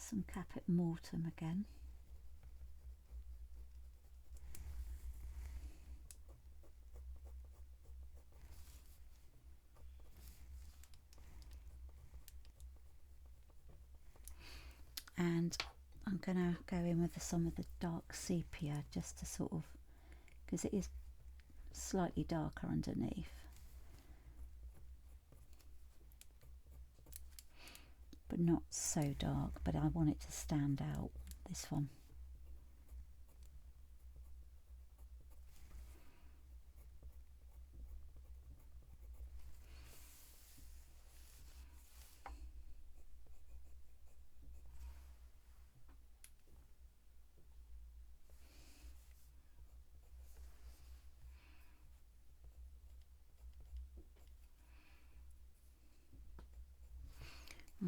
some caput mortuum again. And I'm going to go in with some of the dark sepia just to sort of, because it is slightly darker underneath. But not so dark, but I want it to stand out, this one.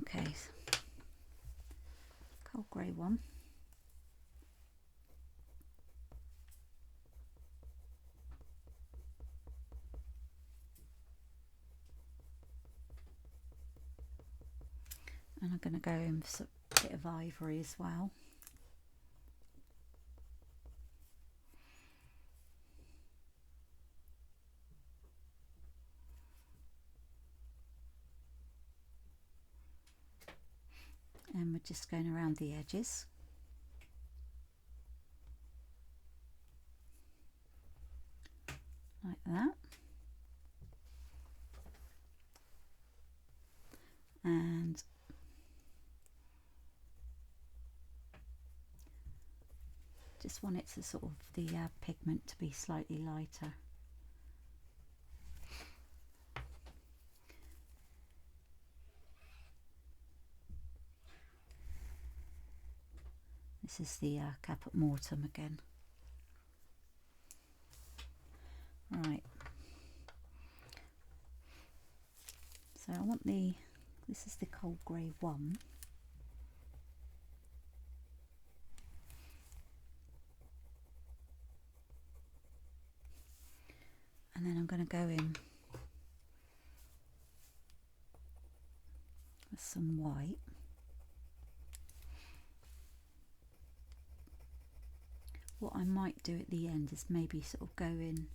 Okay, cold grey one. And I'm going to go in with a bit of ivory as well. And we're just going around the edges. Like that. And just want it to sort of, the pigment to be slightly lighter. This is the caput mortuum again. Right. So I want this is the cold grey one. And then I'm going to go in with some white. What I might do at the end is maybe sort of go in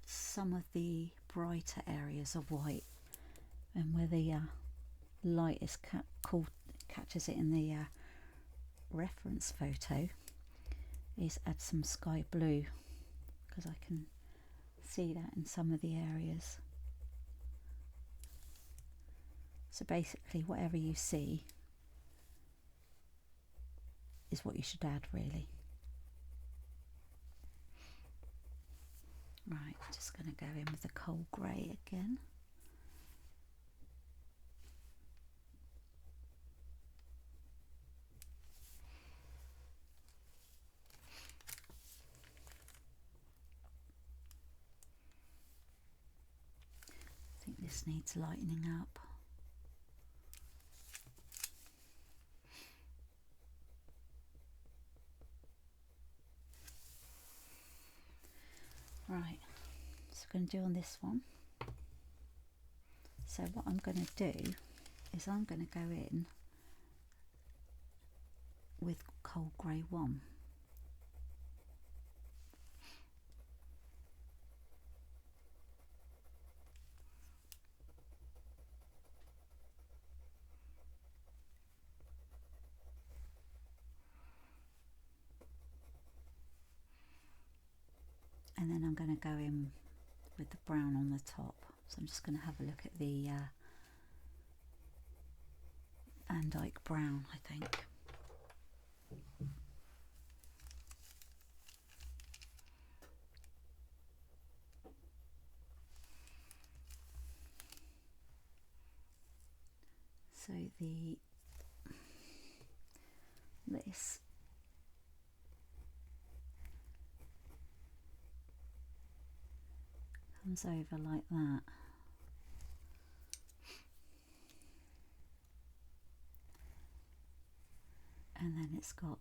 some of the brighter areas of white, and where the light is catches it in the reference photo, is add some sky blue, because I can see that in some of the areas. So basically whatever you see is what you should add, really. Right, just going to go in with the cold grey again. I think this needs lightening up. Right, so I'm going to do on this one. So what I'm going to do is I'm going to go in with cold grey one. And then I'm going to go in with the brown on the top. So I'm just going to have a look at the Van Dyke brown, I think. So this comes over like that. And then it's got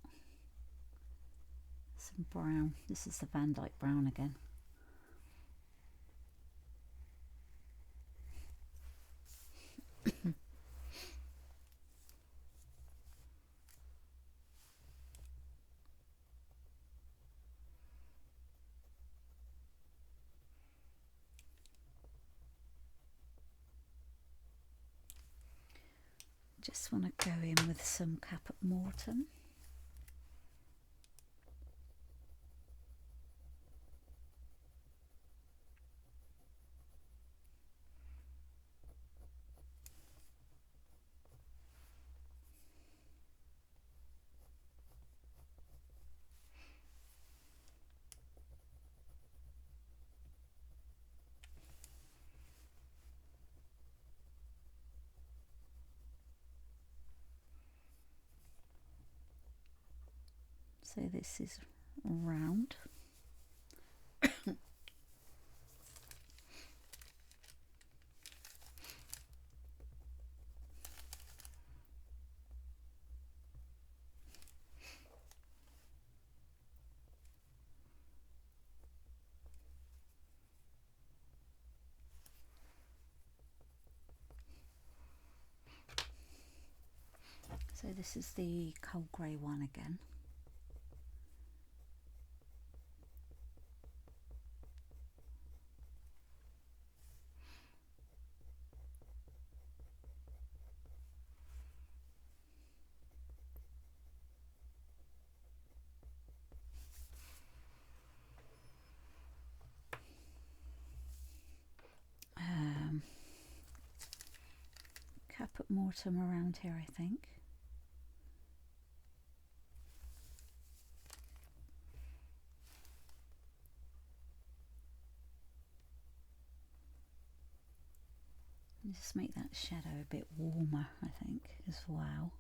some brown. This is the Van Dyke brown again. Just want to go in with some Caput Mortem. So this is round. So this is the coal grey one again. Caput Mortem around here, I think. Just make that shadow a bit warmer, I think, as well.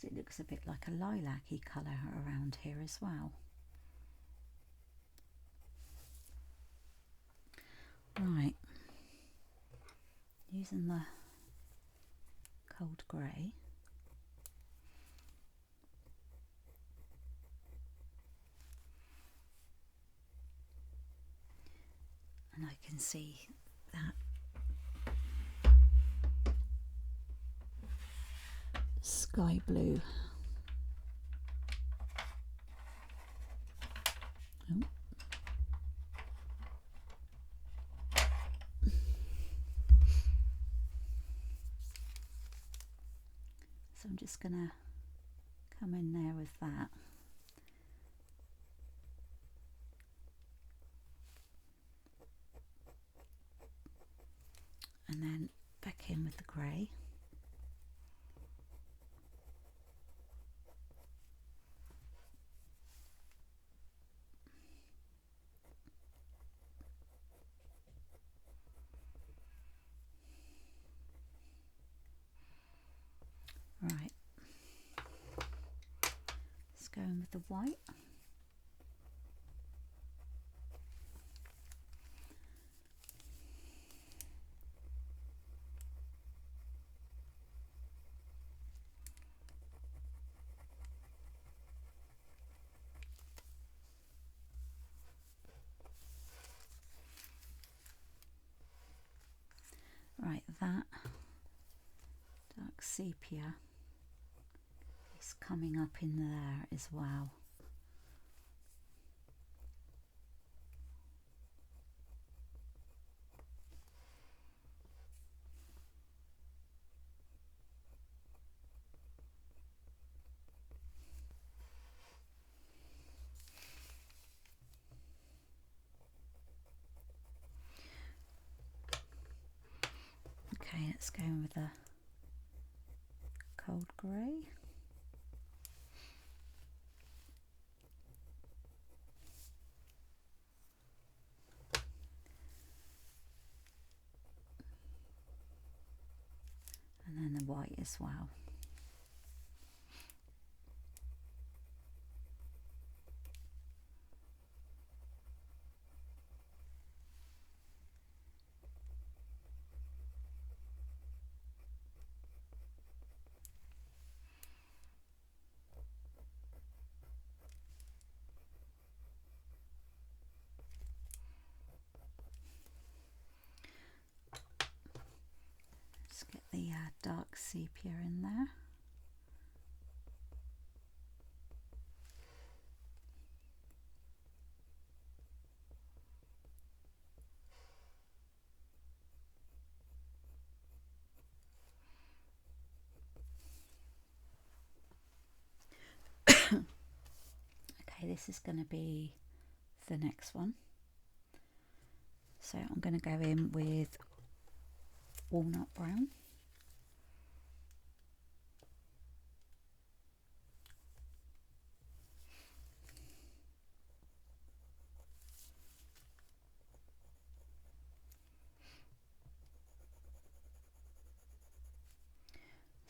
It looks a bit like a lilac-y colour around here as well. Right, using the cold grey. And I can see that sky blue. Oh. So I'm just going to come in there with that. And then back in with the grey. Right, let's go in with the white. Right, that dark sepia is coming up in there as well. Okay, let's go in with a cold grey. And then the white as well. dark sepia in there. Okay, this is going to be the next one. So I'm going to go in with walnut brown.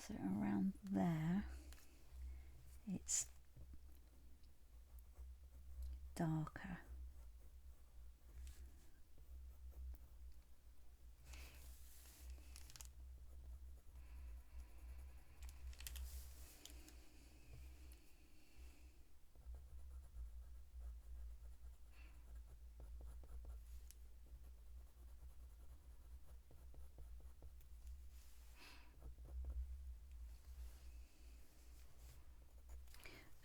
So around there it's darker.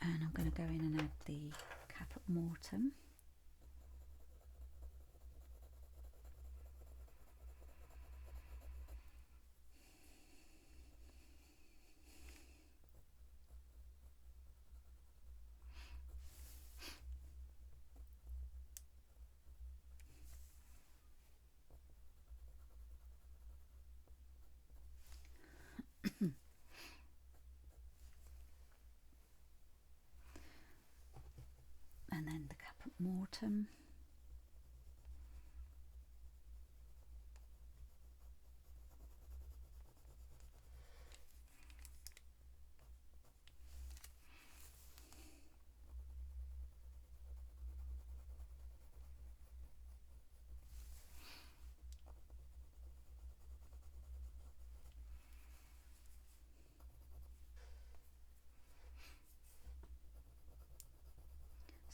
And I'm going to go in and add the caput mortuum. And then the caput mortuum.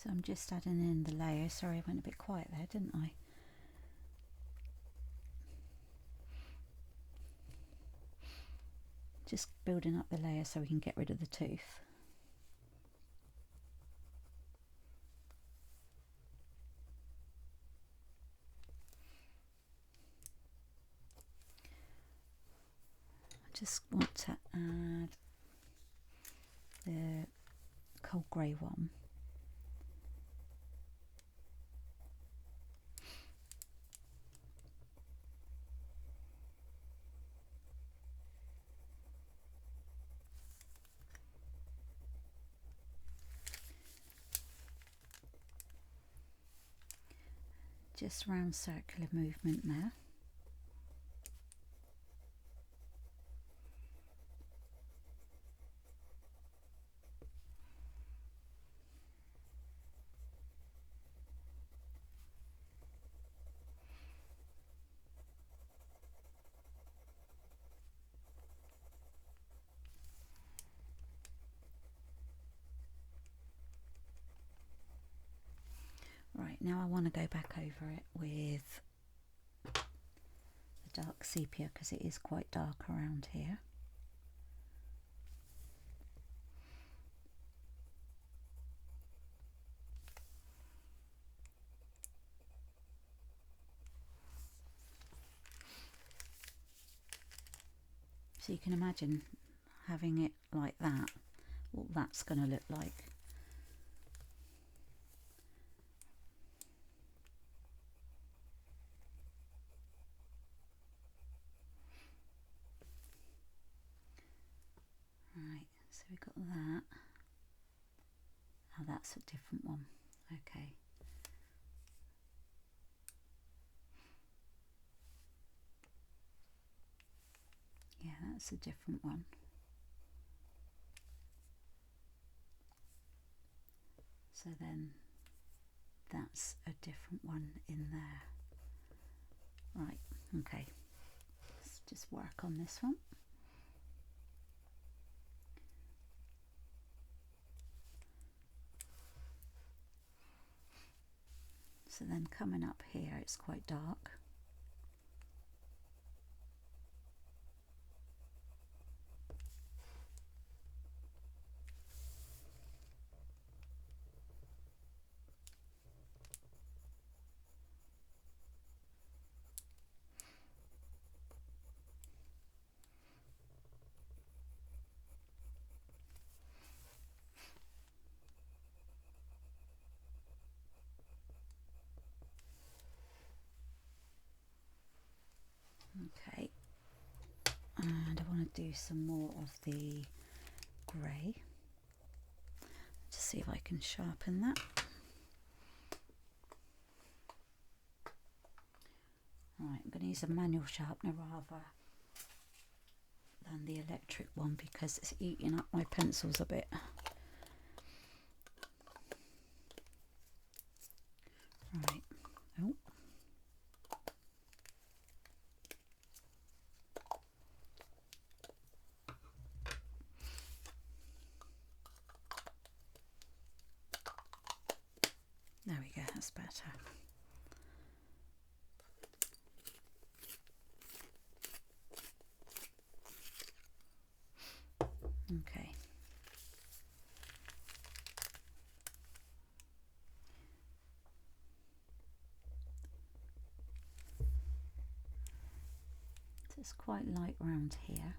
So I'm just adding in the layer. Sorry, I went a bit quiet there, didn't I? Just building up the layer so we can get rid of the tooth. I just want to add the cold grey one. Just round circular movement there. Right, now I want to go back over it with the dark sepia because it is quite dark around here. So you can imagine having it like that, what that's going to look like. Right, so we've got that. Oh, that's a different one. Okay. Yeah, that's a different one. So then that's a different one in there. Right, okay. Let's just work on this one. So then coming up here, it's quite dark. Okay, and I want to do some more of the grey. Just see if I can sharpen that. Right, I'm going to use a manual sharpener rather than the electric one because it's eating up my pencils a bit. Right, oh. There we go, that's better. Okay. So it's quite light around here.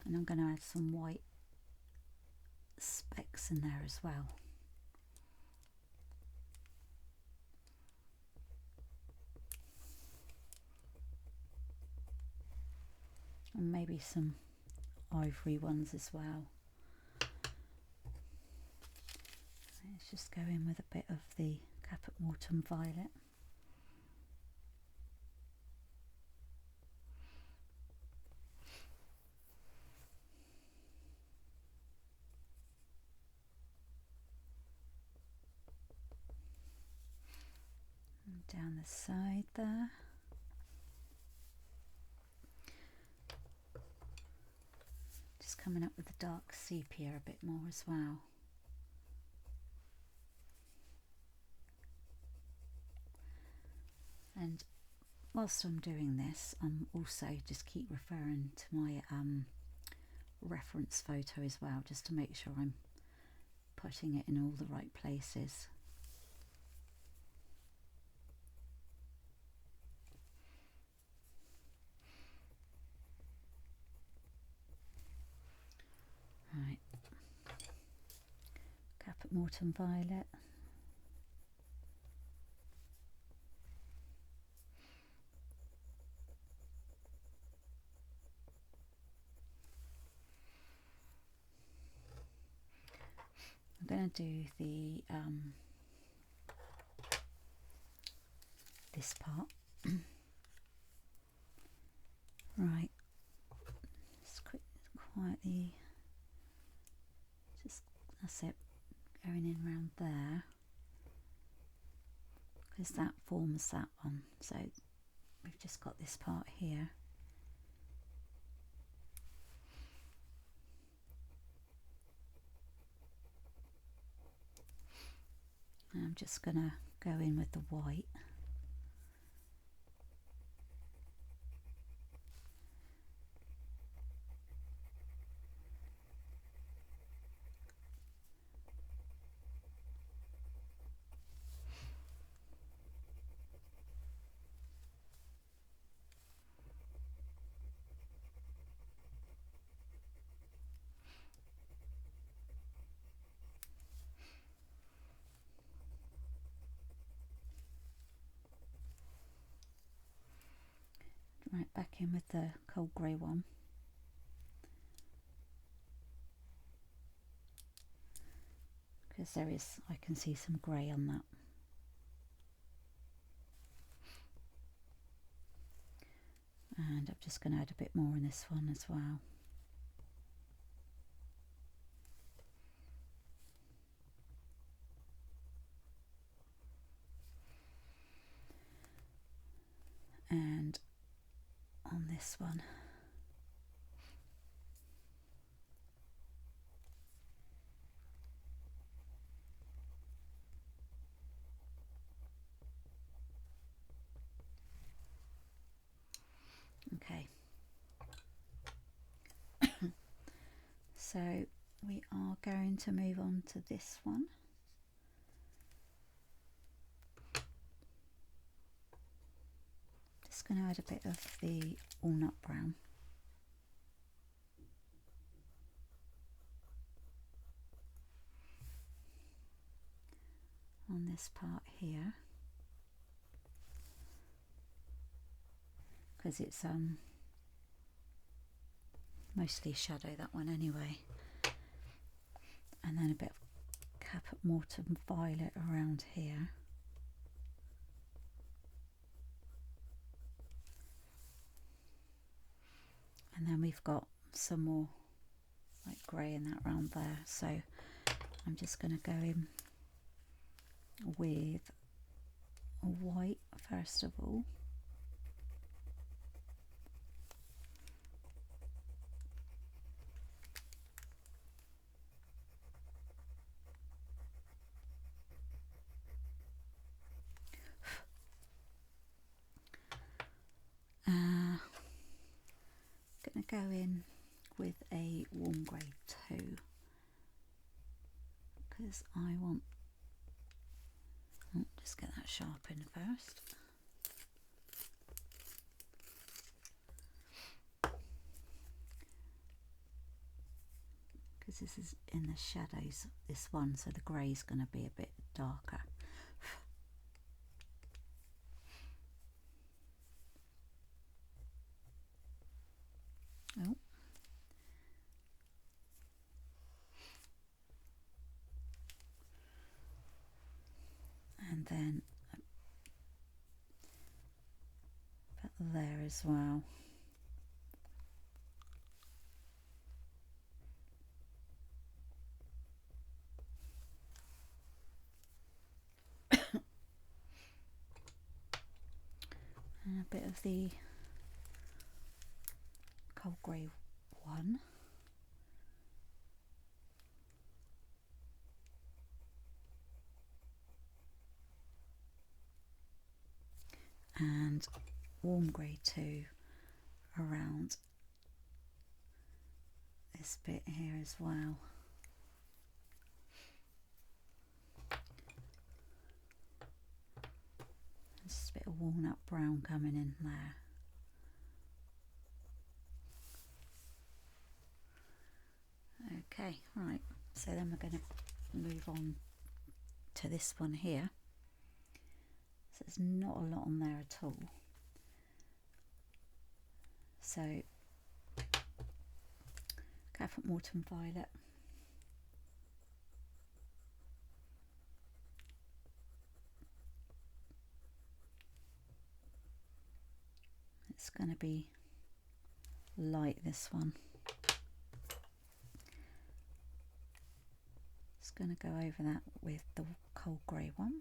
And I'm going to add some white specks in there as well. And maybe some ivory ones as well. Let's just go in with a bit of the Caput Mortuum violet. And down the side there. Just coming up with the dark sepia a bit more as well. And whilst I'm doing this, I'm also just keep referring to my reference photo as well, just to make sure I'm putting it in all the right places. Right, Caput Mortuum violet. I'm going to do the this part. Right, just quietly, just that's it, going in round there, because that forms that one. So we've just got this part here. And I'm just going to go in with the white. Right, back in with the cold grey one. Because there is, I can see some grey on that. And I'm just going to add a bit more in this one as well. And on this one, okay. So we are going to move on to this one. Just going to add a bit of the walnut brown. this part here, because it's mostly shadow, that one anyway. And then a bit of Caput Mortuum Violet around here. And then we've got some more like grey in that round there, so I'm just going to go in with a white first of all. Going to go in with a warm grey 2 because I want, just get that sharpened first. Because this is in the shadows, this one, so the grey is going to be a bit darker. Oh. And then a bit there as well. And a bit of the cold grey 1. And warm grey 2 around this bit here as well. Just a bit of walnut brown coming in there. Okay, right, so then we're going to move on to this one here. So there's not a lot on there at all. So Caput Mortuum Violet. It's going to be light, this one. Just going to go over that with the cold grey 1.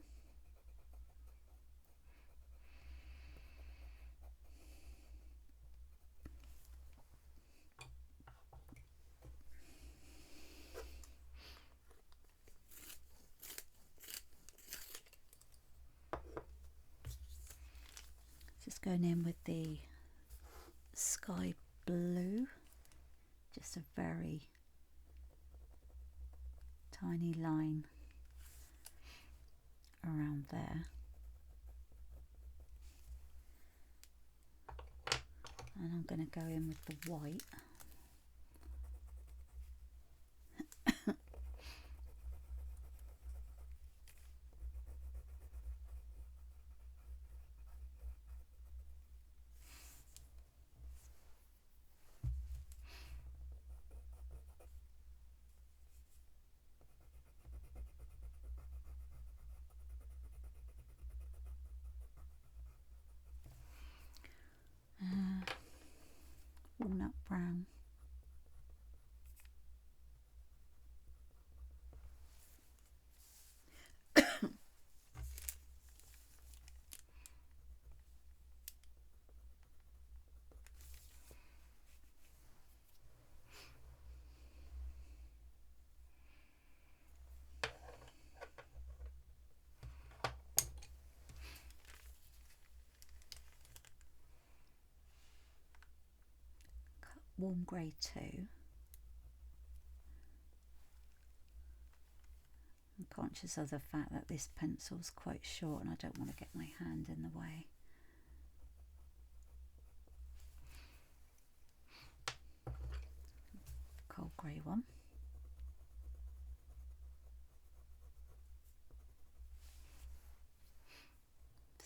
Just going in with the sky blue, just a very tiny line around there. And I'm going to go in with the white. Walnut brown. Warm grey 2. I'm conscious of the fact that this pencil's quite short and I don't want to get my hand in the way. Cold grey 1.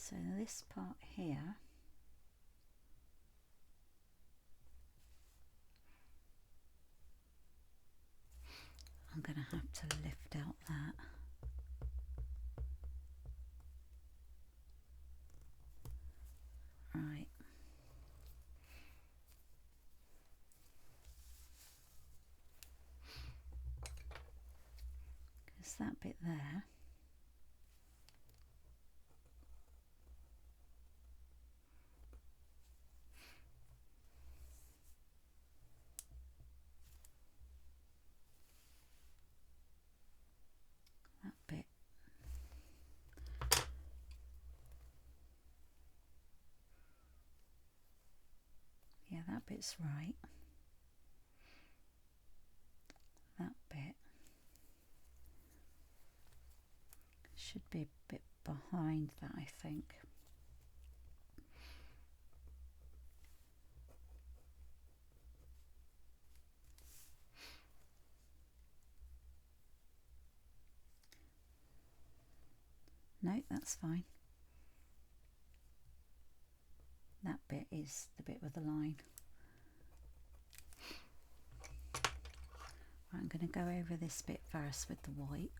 So this part here, I'm going to have to lift out that. Right. Because that bit there, that bit, yeah, that bit's right. That bit should be a bit behind that, I think. No, that's fine. That bit is the bit with the line. Right, I'm going to go over this bit first with the white.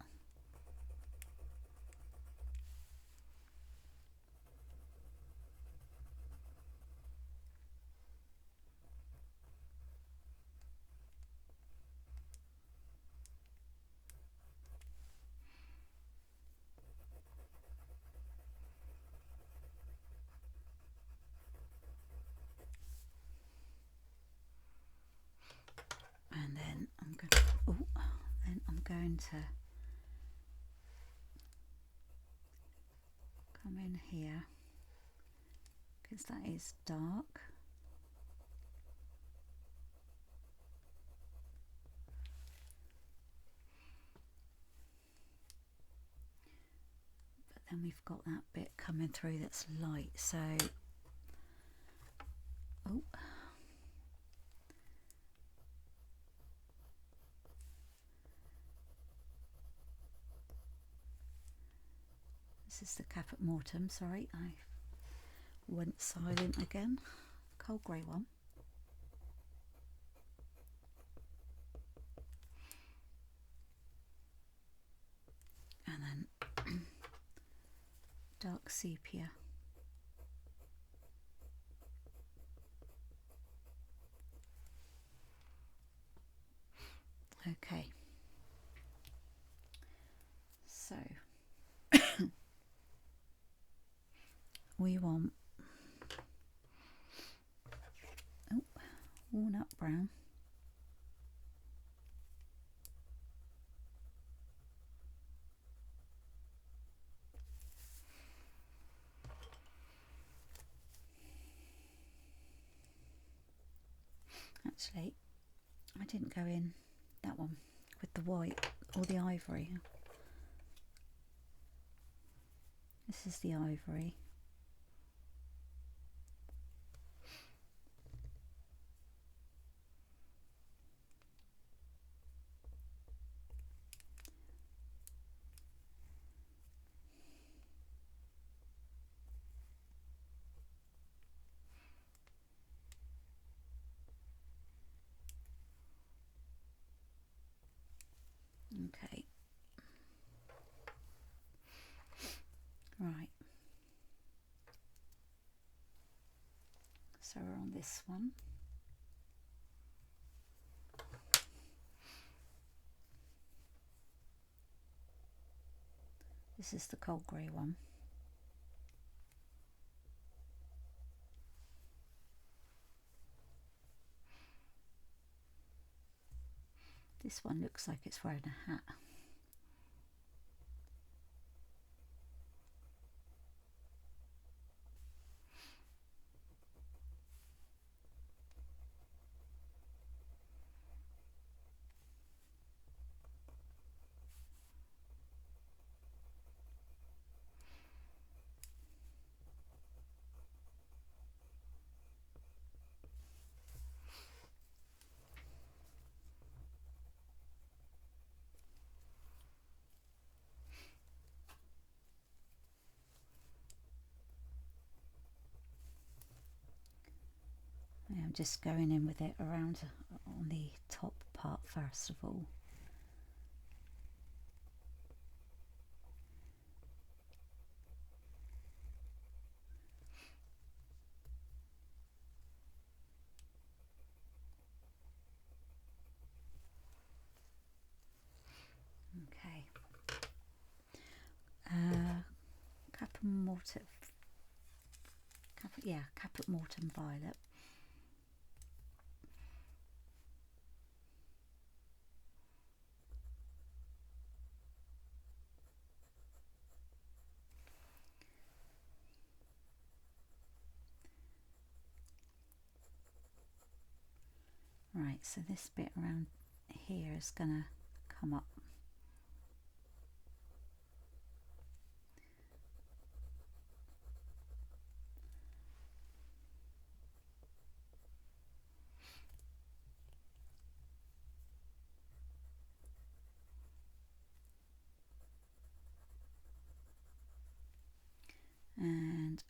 And then I'm going to come in here because that is dark. But then we've got that bit coming through that's light, so this is the Caput Mortem, sorry, I went silent again. Cold grey one. And then dark sepia. Okay, so we want walnut brown, actually I didn't go in that one with the white or the ivory. This is the ivory. Okay, right, so we're on this one. This is the cold grey one. This one looks like it's wearing a hat. just going in with it around on the top part first of all. Okay. Caput Mortem Violet. Right, so this bit around here is going to come up. And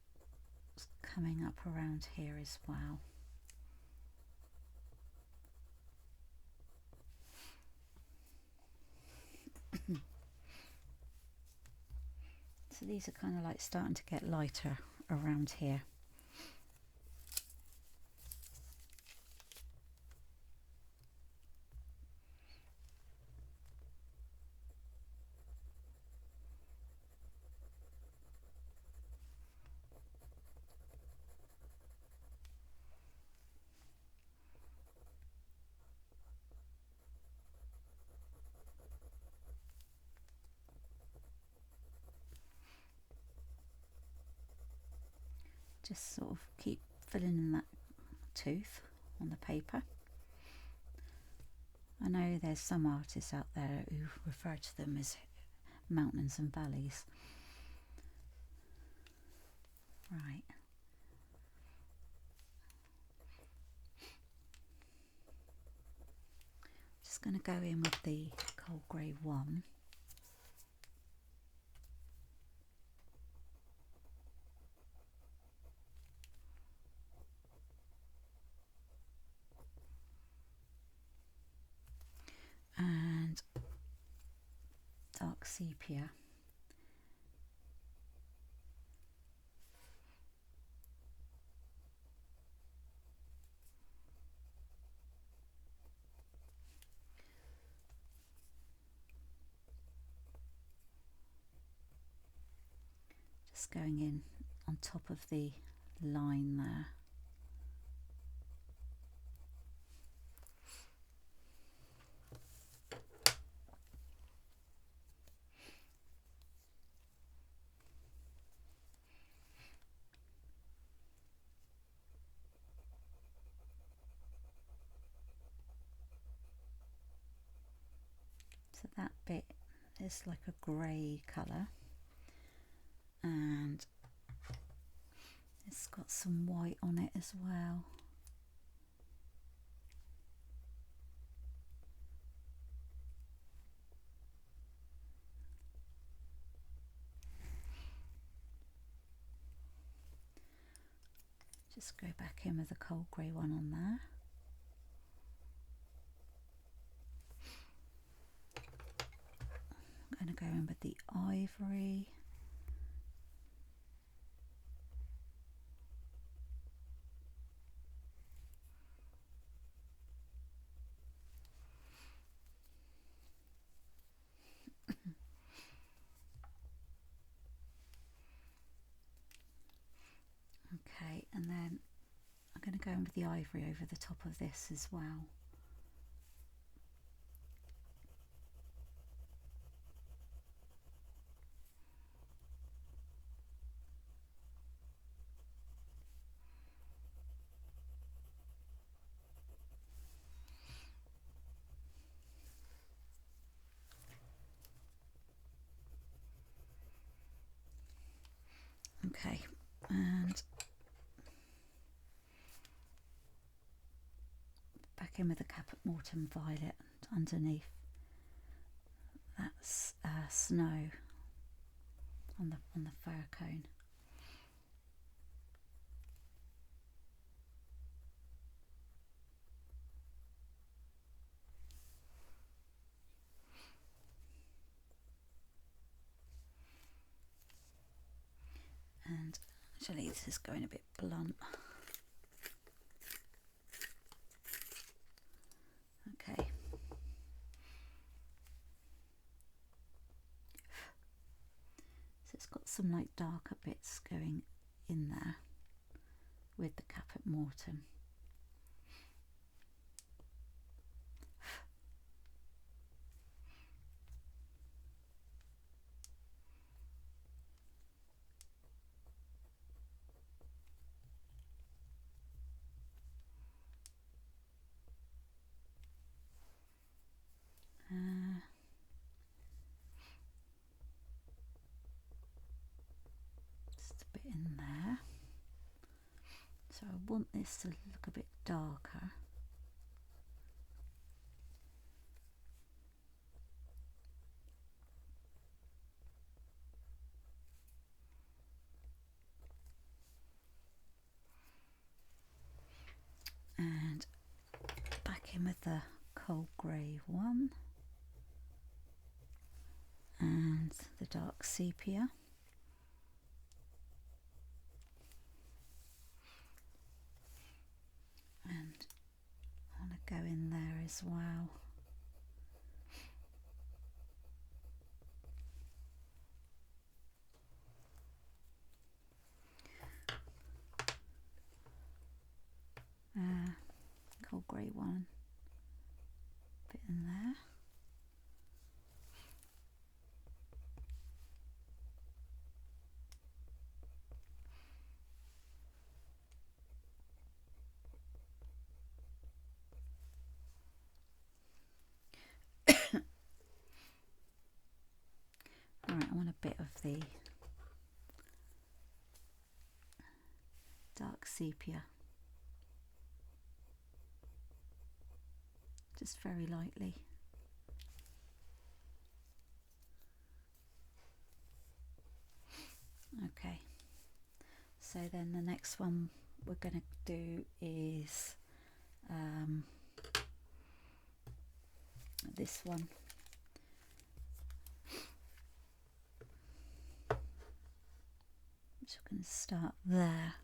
it's coming up around here as well. So these are kind of like starting to get lighter around here. Just sort of keep filling in that tooth on the paper. I know there's some artists out there who refer to them as mountains and valleys. Right. Just going to go in with the cold grey one. And dark sepia. Just going in on top of the line there. So that bit is like a grey colour, and it's got some white on it as well. Just go back in with the cold grey one on there. I'm going to go in with the ivory. Okay, and then I'm going to go in with the ivory over the top of this as well. Okay, and back in with the Caput Mortem Violet underneath. That's snow on the fir cone. Actually, this is going a bit blunt. Okay. So it's got some like darker bits going in there with the caput mortuum. Just a bit in there. So I want this to look a bit darker. And back in with the cold grey one and the dark sepia. And I want to go in there as well. Cold grey one, bit in there. Alright, I want a bit of the dark sepia, just very lightly. Okay, so then the next one we're going to do is this one. So we're going to start there.